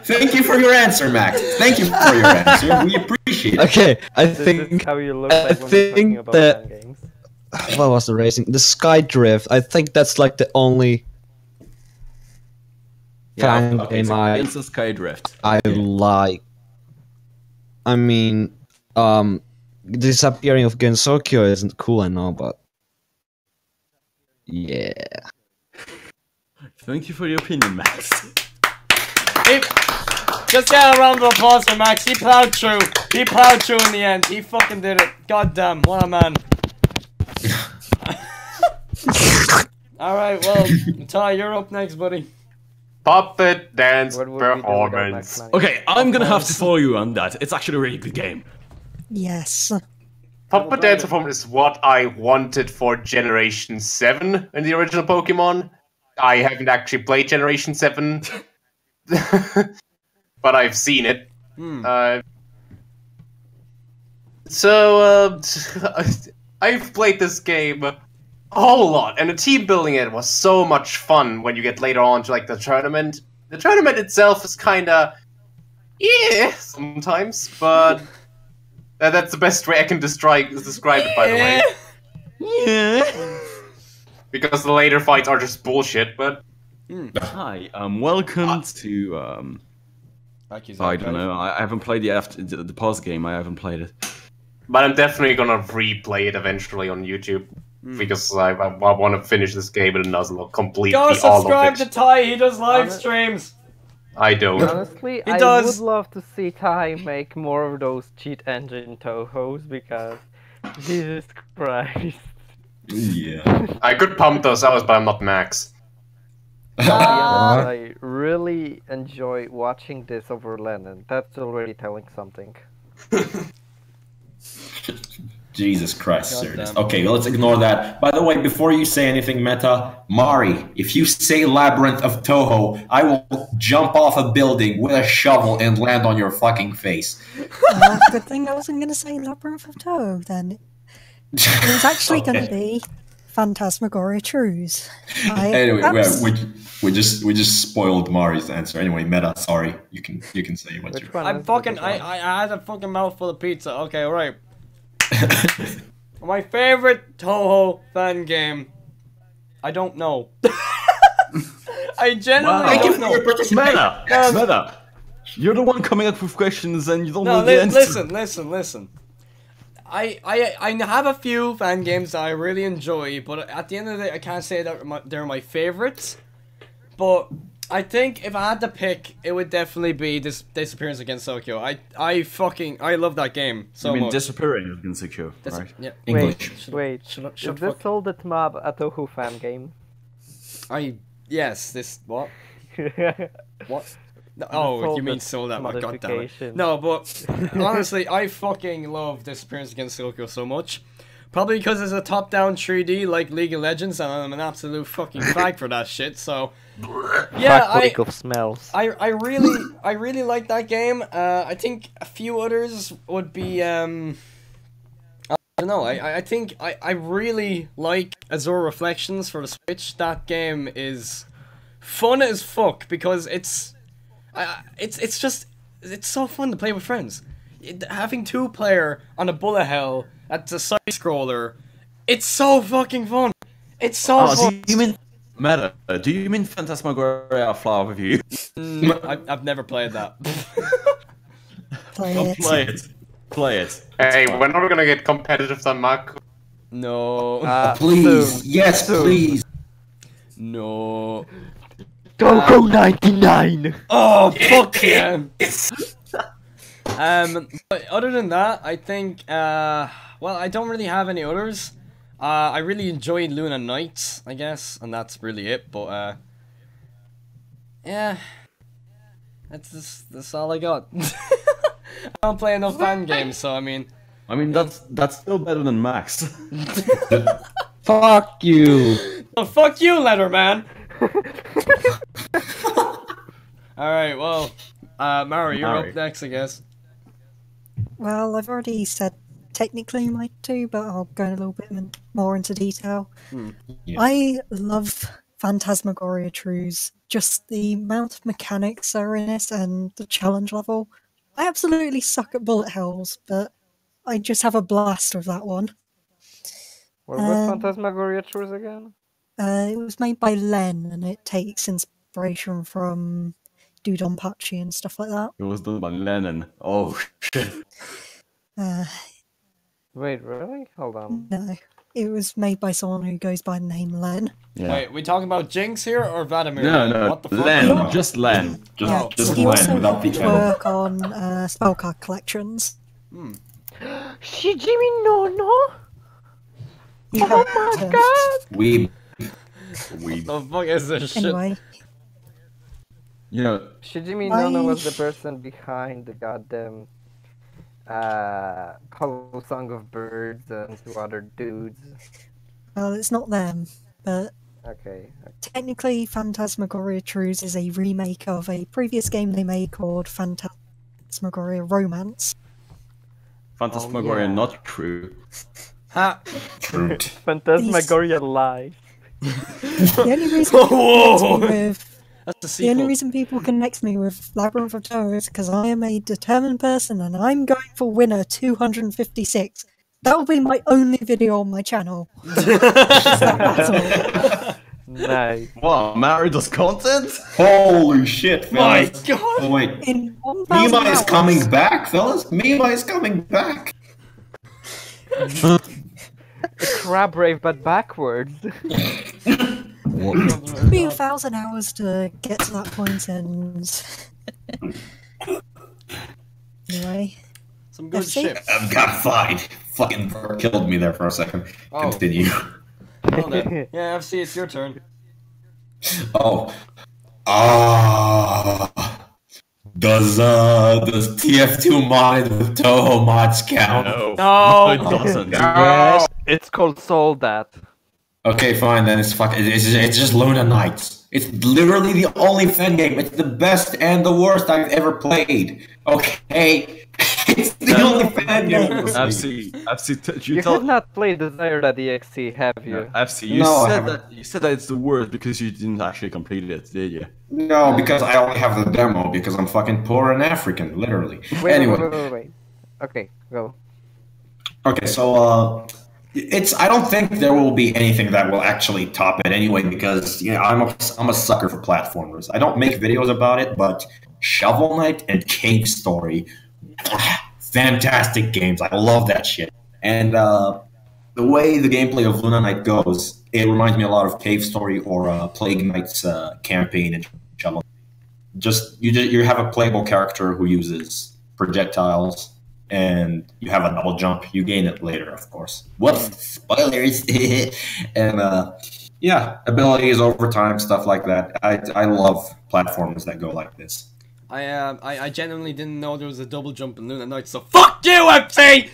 Thank you for your answer, Max. Thank you for your answer. We appreciate it. Okay, I This think is how you look like when you're talking about that fan games. what was the racing? The Skydrift. I think that's like the only fan okay, game so I it's a Skydrift. like. I mean, disappearing of Gensokyo isn't cool, I know, but yeah. Thank you for your opinion, Max. Just get a round of applause for Max. He plowed through. He plowed through in the end. He fucking did it. God damn, what a man. Alright, well, Ty, you're up next, buddy. Puppet dance What would we do without performance. Max Manning? Okay, I'm gonna have to follow you on that. It's actually a really good game. Yes. Puppet dance performance is what I wanted for Generation 7 in the original Pokemon. I haven't actually played Generation 7, but I've seen it. I've played this game a whole lot, and the team building it was so much fun when you get later on to like the tournament. The tournament itself is kinda sometimes, but that's the best way I can describe it, by the way. Yeah. Because the later fights are just bullshit, but Hi, welcome to I don't know. I haven't played the pause game. I haven't played it. but I'm definitely gonna replay it eventually on YouTube because I want to finish this game in another completely Go all of subscribe it. to Ty. He does live streams. I don't. Honestly, I does. would love to see Ty make more of those cheat engine Touhous because Jesus Christ. Yeah. I could pump those out, but I'm not Max. I really enjoy watching this over Lenin. That's already telling something. Jesus Christ, God sir. damn. Okay, let's ignore that. By the way, before you say anything, Meta, Mari, if you say Labyrinth of Touhou, I will jump off a building with a shovel and land on your fucking face. Good thing I wasn't going to say Labyrinth of Toe then. It was actually going to be Phantasmagoria Trues. Anyway, we just spoiled Mari's answer. Anyway, Meta, sorry. You can say what you. I had a fucking mouthful of pizza. Okay, alright. My favorite Touhou fan game. I don't know. I genuinely don't know. Meta, you're the one coming up with questions and you don't know the answer. Listen. I have a few fan games that I really enjoy, but at the end of the day, I can't say that they're my favorites. But I think if I had to pick, it would definitely be this Disappearance of Gensokyo. I love that game so much. Disappearing of Gensokyo, right? Yeah. English. Wait. Is this all the Tmab a Touhou fan game? Yes, this what? What? No, oh, you mean sold that? God damn it. No, but honestly, I fucking love Disappearance of Gensokyo so much. Probably because it's a top-down 3D like League of Legends, and I'm an absolute fucking fag for that shit. So, yeah, I really like that game. I think a few others would be I don't know. I think I really like Azure Reflections for the Switch. That game is fun as fuck because it's so fun to play with friends. Having 2-player on a bullet hell at the side scroller, it's so fucking fun. It's so fun. Do you mean Meta? Do you mean Phantasmagoria Flower of You? I've never played that. Play it. Hey, when are we gonna get competitive then, Mark? No. Please. Yes, please. No. Go 99! Oh, fuck yeah! But other than that, I think, well, I don't really have any others. I really enjoyed Luna Nights, I guess, and that's really it, but, yeah. That's all I got. I don't play enough fan games, so I mean... that's still better than Max. Fuck you! Oh, fuck you, Letterman! Alright, well, Mari, you're up next, I guess. Well, I've already said technically my two, but I'll go a little bit more into detail. Yeah. I love Phantasmagoria Trues. Just the amount of mechanics that are in it and the challenge level. I absolutely suck at bullet hells, but I just have a blast with that one. What was Phantasmagoria Trues again? It was made by Len, and it takes inspiration from Dudonpachi and stuff like that. It was done by Lenin. Oh shit. Wait, really? Hold on. No, it was made by someone who goes by the name Len. Yeah. Wait, we talking about Jinx here or Vladimir? No, What the fuck? Len, just Len. Just he Len also without the helped L. work on spellcard collections. Shijimi no? He Oh helped, my god! We. The fuck is this shit? Anyway, You know, Shijimi Nono was the person behind the goddamn Hollow Song of Birds and two other dudes. well, it's not them, but Okay. technically Phantasmagoria Trues is a remake of a previous game they made called Phantasmagoria Romance. Phantasmagoria yeah. not true. Ha! True. Phantasmagoria Live. The only reason people connect me with That's the the sequel. only reason people connect me with Labyrinth of Terror is because I am a determined person and I'm going for winner 256. That will be my only video on my channel. Nice. Wow, Mari does content? Holy shit, My fellas. god! Oh, wait. In 1,000 Mima is hours, coming back, fellas. Mima is coming back. A crab rave, but backwards. It'll be 1,000 hours to get to that point, and anyway, Some good FC? shit. I've got fine. Fucking Bert killed me there for a second. Oh. Continue. Well then. Yeah, FC, it's your turn. Oh. Does TF2 modded with Touhou mods count? No! it doesn't. Yes, it's called Soldat. Okay, fine then. It's just Luna Knights. It's literally the only fan game. It's the best and the worst I've ever played. Okay, it's the only fan game. FC, You have not played Desired EXE, have you? FC, No, I you said that it's the worst because you didn't actually complete it, did you? No, because I only have the demo because I'm fucking poor and African, literally. Wait, Anyway. wait. Okay, go. Okay, so I don't think there will be anything that will actually top it anyway because I'm a sucker for platformers. I don't make videos about it, but Shovel Knight and Cave Story, fantastic games. I love that shit. And the way the gameplay of Luna Knight goes, it reminds me a lot of Cave Story or Plague Knight's campaign in Shovel Knight. You have a playable character who uses projectiles. And you have a double jump. You gain it later, of course. What spoilers? And yeah, abilities over time, stuff like that. I love platformers that go like this. I genuinely didn't know there was a double jump in Luna Knight, so fuck you, MC!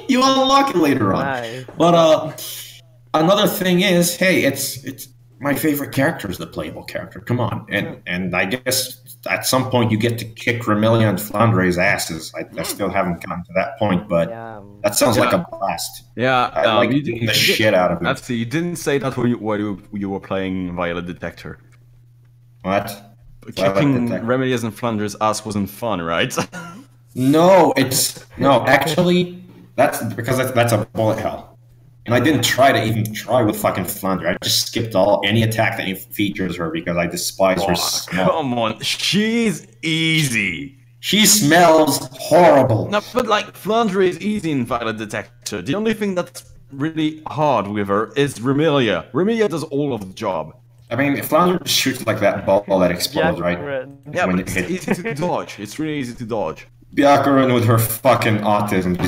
You unlock it later on. Nice. But another thing is, hey, it's my favorite character is the playable character. Come on, and I guess at some point you get to kick Remelia and Flandre's asses. I still haven't gotten to that point, but that sounds like a blast. Yeah, I like beating the shit out of it. FC, you didn't say that when you were playing Violet Detector. What? Kicking Remedies and Flandre's ass wasn't fun, right? No, actually, that's because that's a bullet hell. And I didn't try with fucking Flandre. I just skipped any attack that features her because I despise her smell. Come on, she's easy. She smells horrible. No, but like Flandre is easy in Violet Detector. The only thing that's really hard with her is Remelia. Remelia does all of the job. I mean, Flandre shoots like that ball that explodes, right? Yeah, When but it's easy to dodge. It's really easy to dodge. Byakuran with her fucking autism.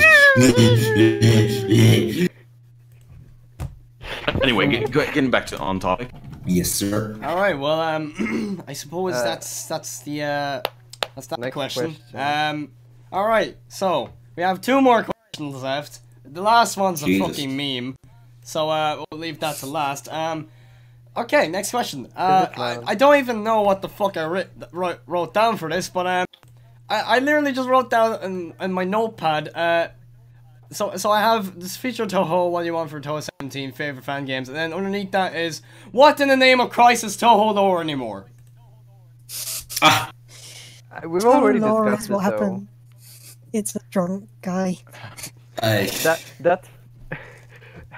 Anyway, getting back to on topic. Yes, sir. All right. Well, I suppose that's the question. All right. So we have two more questions left. The last one's a Jesus. fucking meme. So we'll leave that to last. Okay, next question. I don't even know what the fuck I wrote down for this, but I literally just wrote down in my notepad. So I have this feature Touhou, what do you want for Touhou 17, favorite fan games, and then underneath that is, what in the name of Christ is Touhou lore anymore? We've already lore discussed is what happened. It's a drunk guy. That.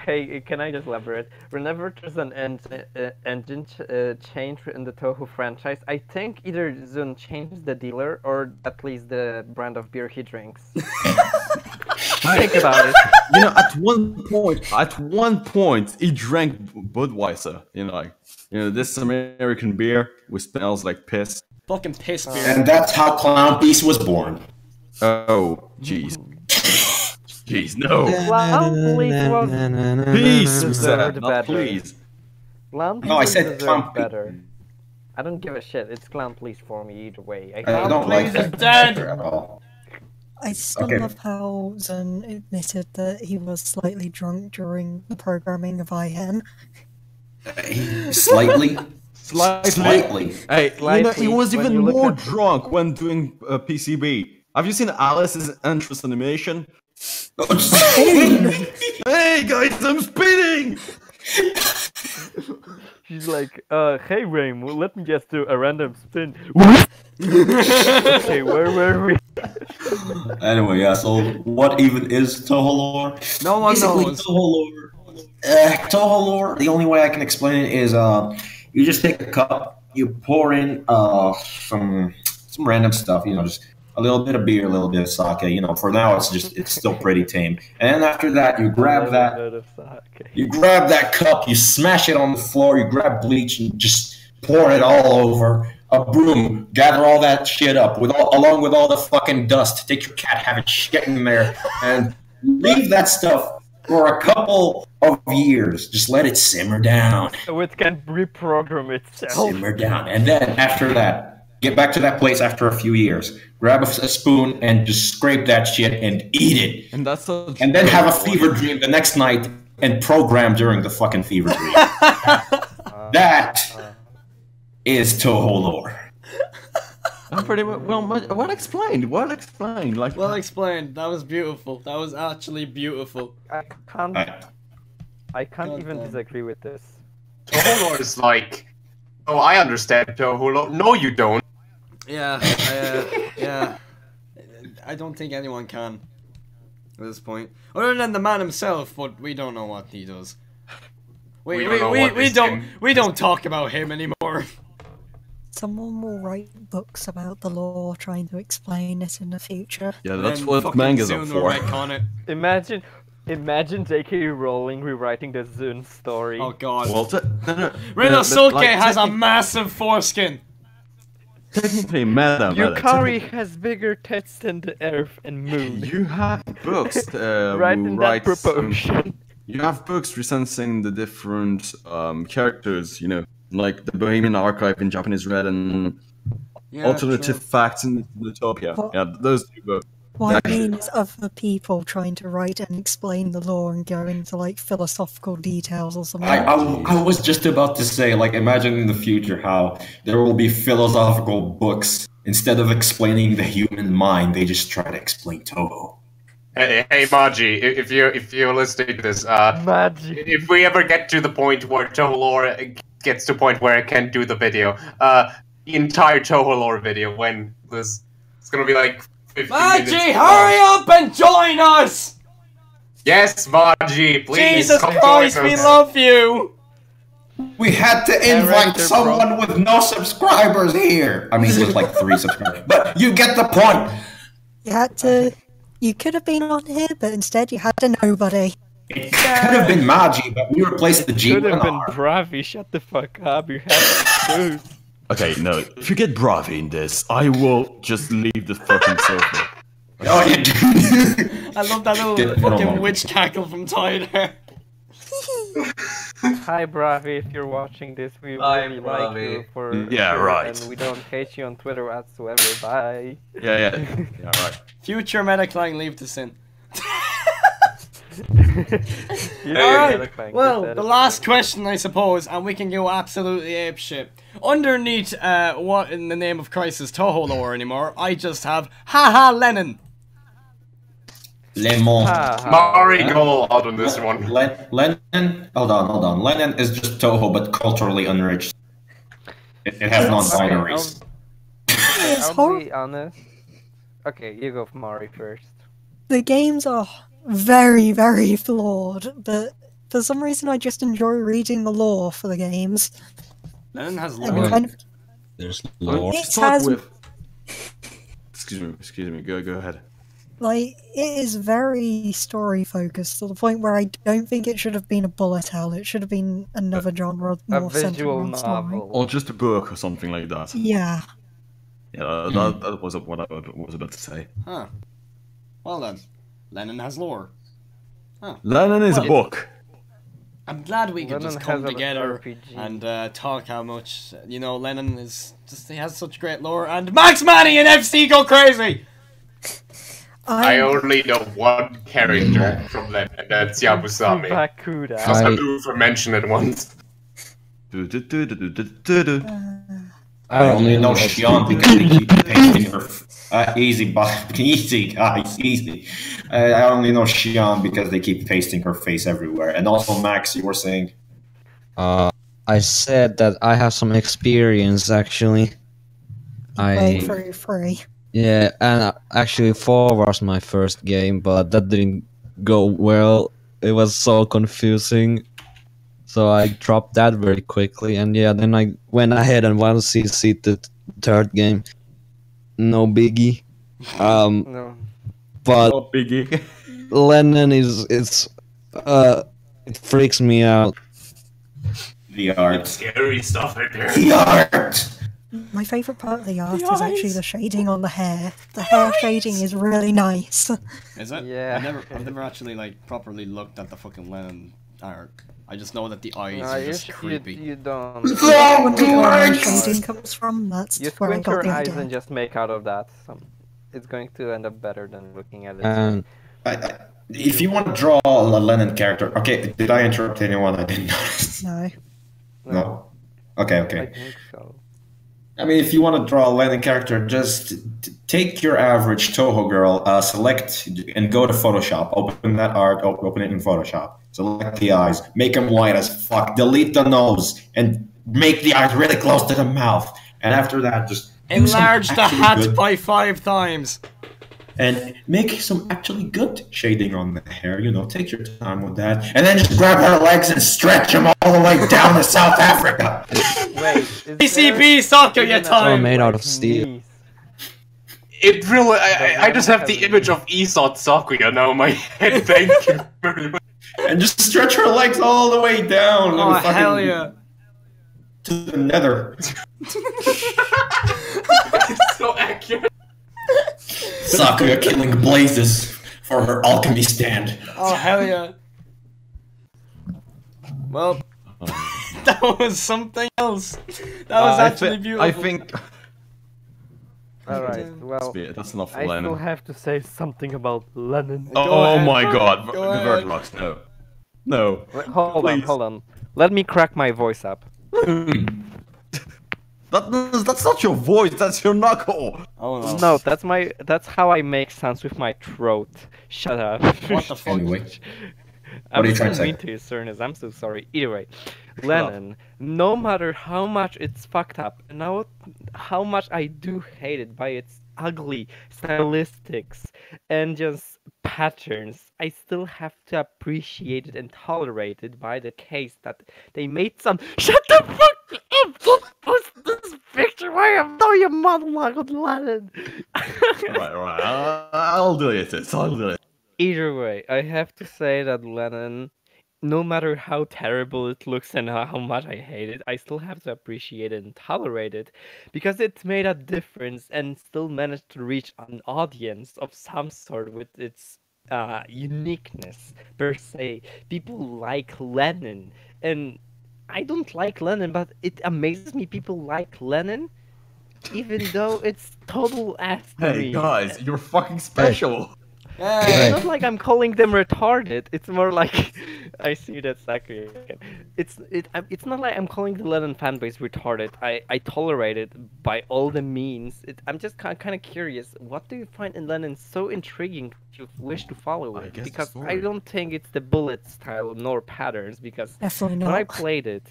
Hey, can I just elaborate? Whenever there's an engine change in the Touhou franchise, I think either Zun changed the dealer or at least the brand of beer he drinks. Think about it. You know, at one point, he drank Budweiser. This American beer which smells like piss. Fucking piss beer. And that's how Clown Beast was born. Oh, jeez. Jeez, no. Peace, please. No, I said Clown better. I don't give a shit. It's Clown Please for me either way. I don't like that character at all. I still love how Zun admitted that he was slightly drunk during the programming of IM. Slightly. Hey, he was even more drunk when doing PCB. Have you seen Alice's entrance animation? Hey guys, I'm spinning! She's like, hey Rain, let me just do a random spin. Okay, where were we? Anyway, yeah, so what even is Touhou lore? No one knows. Touhou lore, the only way I can explain it is you just take a cup, you pour in some random stuff, just a little bit of beer, a little bit of sake. For now it's still pretty tame. And then after that, you grab that cup, you smash it on the floor, you grab bleach and just pour it all over. A broom, gather all that shit up along with all the fucking dust. Take your cat, have it shit in there, and leave that stuff for a couple of years. Just let it simmer down. So it can reprogram itself. Simmer down, and then after that, get back to that place after a few years. Grab a spoon and just scrape that shit and eat it. And then have a fever dream the next night and program during the fucking fever dream. That is Touhou lore. I'm pretty well explained. Well explained. Well explained. That was beautiful. That was actually beautiful. I can't even disagree with this. Touhou lore is like, oh, I understand Touhou lore. No, you don't. Yeah, yeah. I don't think anyone can at this point, other than the man himself. But we don't know what he does. We don't talk about him anymore. Someone will write books about the lore, trying to explain it in the future. Yeah, that's what mangas are for. Imagine J.K. Rowling rewriting the Zun story. Oh god. Well, Rinosuke has a massive foreskin. Technically, meta. Yukari has bigger tits than the Earth and Moon. You have books right in that proportion. You have books recensing the different characters, like the Bohemian Archive in Japanese Red and Alternative Facts in Utopia. Yeah, those two books. What I mean is other people trying to write and explain the lore and go into philosophical details or something. I was just about to say, imagine in the future how there will be philosophical books. Instead of explaining the human mind, they just try to explain Touhou. Hey Maji, if you're listening to this, if we ever get to the point where Touhou lore gets to the point where I can do the video, the entire Touhou lore video, when it's gonna be like 50 minutes. Maji, hurry up and join us! Yes, Maji, please. Jesus Christ, we love you! We had to invite someone with no subscribers here. I mean, with 3 subscribers. But you get the point. You could have been on here, but instead you had a nobody. It could have been Maji, but we replaced the G. Could have been Bravi. Shut the fuck up. You have to choose. Okay, no. If you get Bravi in this, I will just leave the fucking sofa. Oh, you do. I love that little fucking witch cackle from Tyler. Hi, Bravi. If you're watching this, we really like you for right. And we don't hate you on Twitter whatsoever. Bye. Yeah, right. Future Metaklang, leave this in. Alright, well, the last question, I suppose, and we can go absolutely apeshit. Underneath, what in the name of Christ is Touhou lore anymore, I just have, haha, Lenin. Lemon. Mari, go out on this one. Lenin, hold on. Lenin is just Touhou, but culturally unrich. It has non-binaries. I'll be honest. Okay, you go for Mari first. The games are very, very flawed, but for some reason I just enjoy reading the lore for the games. Lenin has And lore. kind of, There's lore. it has, Excuse me. Go ahead. like, it is very story focused to the point where I don't think it should have been a bullet hell. It should have been another genre more centered visual around story. novel. Or just a book or something like that. Yeah. Yeah, that was what I was about to say. Huh. Well then, Lenin has lore. Huh. Lenin is a book. I'm glad we could Lenin just come has an together RPG. and talk how much, you know, Lenin is just, he has such great lore, and Max Manny and FC go crazy! I only know one character from them, and that's Yabusame. Bakuda. Because I do for mention it once. I only know Xion because they keep pasting her. Easy, guys, easy. I only know Xion because they keep pasting her face everywhere. And also, Max, you were saying. I said that I have some experience actually. Playing through 3. Yeah, and actually 4 was my first game, but that didn't go well. It was so confusing. So I dropped that very quickly, and yeah, then I went ahead and 1cc the third game. No biggie. No. But Oh, biggie. Lenin it freaks me out. The art. Scary stuff right there. The art! My favourite part of the art is actually the shading on the hair. The hair shading is really nice. Is it? Yeah. I've never actually, like, properly looked at the fucking Lenin art. I just know that the eyes No, are just creepy. you don't. When the shading comes from, that's You where I squint got your the eyes idea. and just make out of that. It's going to end up better than looking at it. And If you want to draw a Lenin character, okay, did I interrupt anyone? I didn't notice. No. No. Okay. I think so. I mean, if you want to draw a Lenin character, just take your average Touhou girl, select and go to Photoshop. Open that art, open it in Photoshop. Select the eyes, make them white as fuck, delete the nose, and make the eyes really close to the mouth. And after that, just Enlarge the hat by 5 times. and make some actually good shading on the hair. You know, take your time with that, and then just grab her legs and stretch them all the way down to South Africa. Wait, PCP soccer, you it's all time! made out of steel. It really, I just have the image of Isot Sakuya now in my head. Thank you very much. And just stretch her legs all the way down. Oh, and fucking hell yeah. To the nether. It's so accurate. Sakuya killing blazes for her alchemy stand. Oh, hell yeah. Well, that was something else. That was actually beautiful. I think Alright, well, that's enough for I Lenin. still have to say something about Lenin. Oh ahead. my god, the Go ahead. Vertrocks, no. No. Wait, hold Please. on. Let me crack my voice up. That's not your voice, that's your knuckle! Oh no. No, that's how I make sounds with my throat. Shut up. What the fuck? Anyway, I'm are you trying so to say? mean to you, Cernus. I'm so sorry. Either way, Lenin, no matter how much it's fucked up, and how much I do hate it by its ugly stylistics and just patterns, I still have to appreciate it and tolerate it by the case that they made some. Shut the fuck up! Don't post this picture. I have no your monologue on Lenin. Right, I'll delete it, I'll delete it. Either way, I have to say that Lenin, no matter how terrible it looks and how much I hate it, I still have to appreciate it and tolerate it because it's made a difference and still managed to reach an audience of some sort with its uniqueness per se. People like Lenin, and I don't like Lenin, but it amazes me people like Lenin, even though it's total ass to Hey me. guys, you're fucking special! It's not like I'm calling them retarded. It's more like I see that Zachary again. It's not like I'm calling the Lenin fanbase retarded. I tolerate it by all the means. I'm just kind of curious. What do you find in Lenin so intriguing that you wish to follow it? Because I don't think it's the bullet style nor patterns. Because Definitely when I not. played it,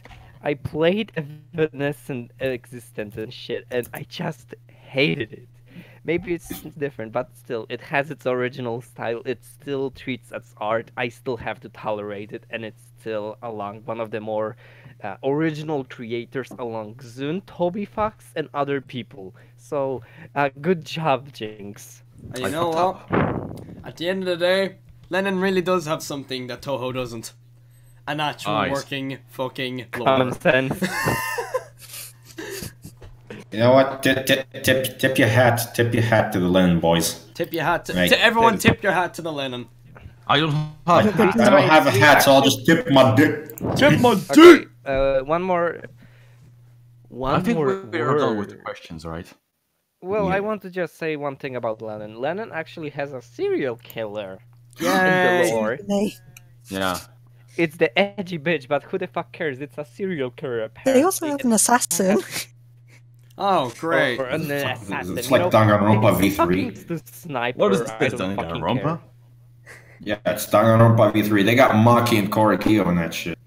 I played Evanescent Existence and shit, and I just hated it. Maybe it's different, but still, it has its original style. It still treats as art. I still have to tolerate it, and it's still along one of the more original creators along Zune, Toby Fox, and other people. So, good job, Jinx. And you know what? At the end of the day, Lenin really does have something that Touhou doesn't. An actual working fucking common sense. You know what? Tip your hat to the Lenin boys. Tip your hat to everyone. Tip your hat to the Lenin. I don't have a hat. I don't have a hat, so I'll just tip my dick. Tip my dick. One more. I think we're done with the questions, right? Well, I want to just say one thing about Lenin. Lenin actually has a serial killer in Yay. the lore. Yeah. It's the edgy bitch, but who the fuck cares? It's a serial killer. They Apparently. also have an assassin. Oh, great. Or an assassin. It's like Danganronpa V3. The sniper. What is I this, don't fucking Danganronpa? care. Yeah, it's Danganronpa V3. They got Maki and Korikyo on that shit.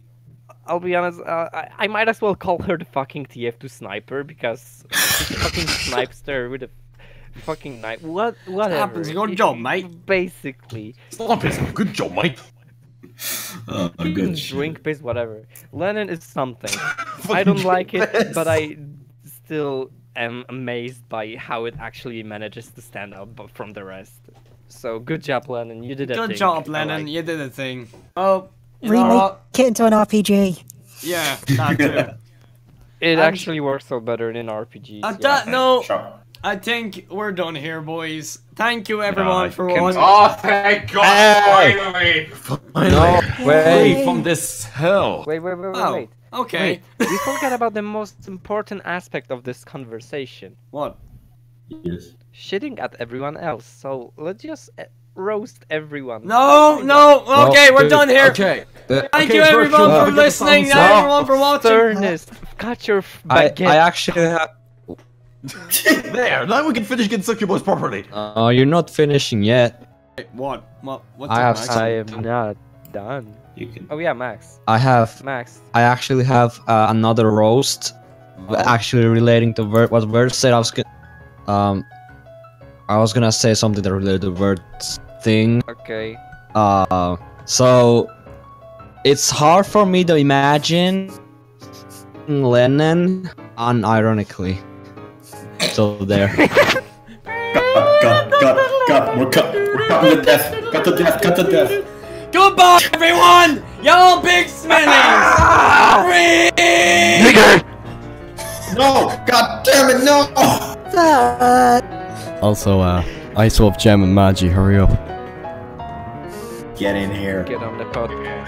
I'll be honest, I might as well call her the fucking TF2 sniper, because she fucking snipes there with a fucking knife. Whatever. Happens. Good job, mate. Basically. Stop it. Good job, mate. Good drink piss, whatever. Lenin is something. I don't like it, but I still am amazed by how it actually manages to stand out from the rest. So good job, Lenin. You did a thing. Good job, Lenin. You did a thing. Oh, you know Remake what? it into an RPG. Yeah, that too. It actually works so better in RPGs. On that note, I think we're done here, boys. Thank you, everyone, for watching. Oh, thank God! Finally! No way Yay. from this hell. Wait. Oh, okay. Wait, we forgot about the most important aspect of this conversation. What? Yes. Shitting at everyone else. So let's just roast everyone. No. Okay, we're done here. Okay. Thank you, everyone, for listening. And everyone for watching. Ernest, cut your baguette. I actually have. There. Now we can finish Gensokyo Boiz properly. You're not finishing yet. What? What's I have Max? I am not done. You can. Oh yeah, Max. I actually have another roast, actually relating to what Vert said. I was gonna say something that related to Vert's thing. Okay. So it's hard for me to imagine Lenin unironically. So there. Cut. We're cutting to death. Cut to death. Goodbye, everyone. Y'all big smellies. Nigger! No! God damn it, no! Also, ISO of Gem and Magi, hurry up. Get in here. Get on the podcast.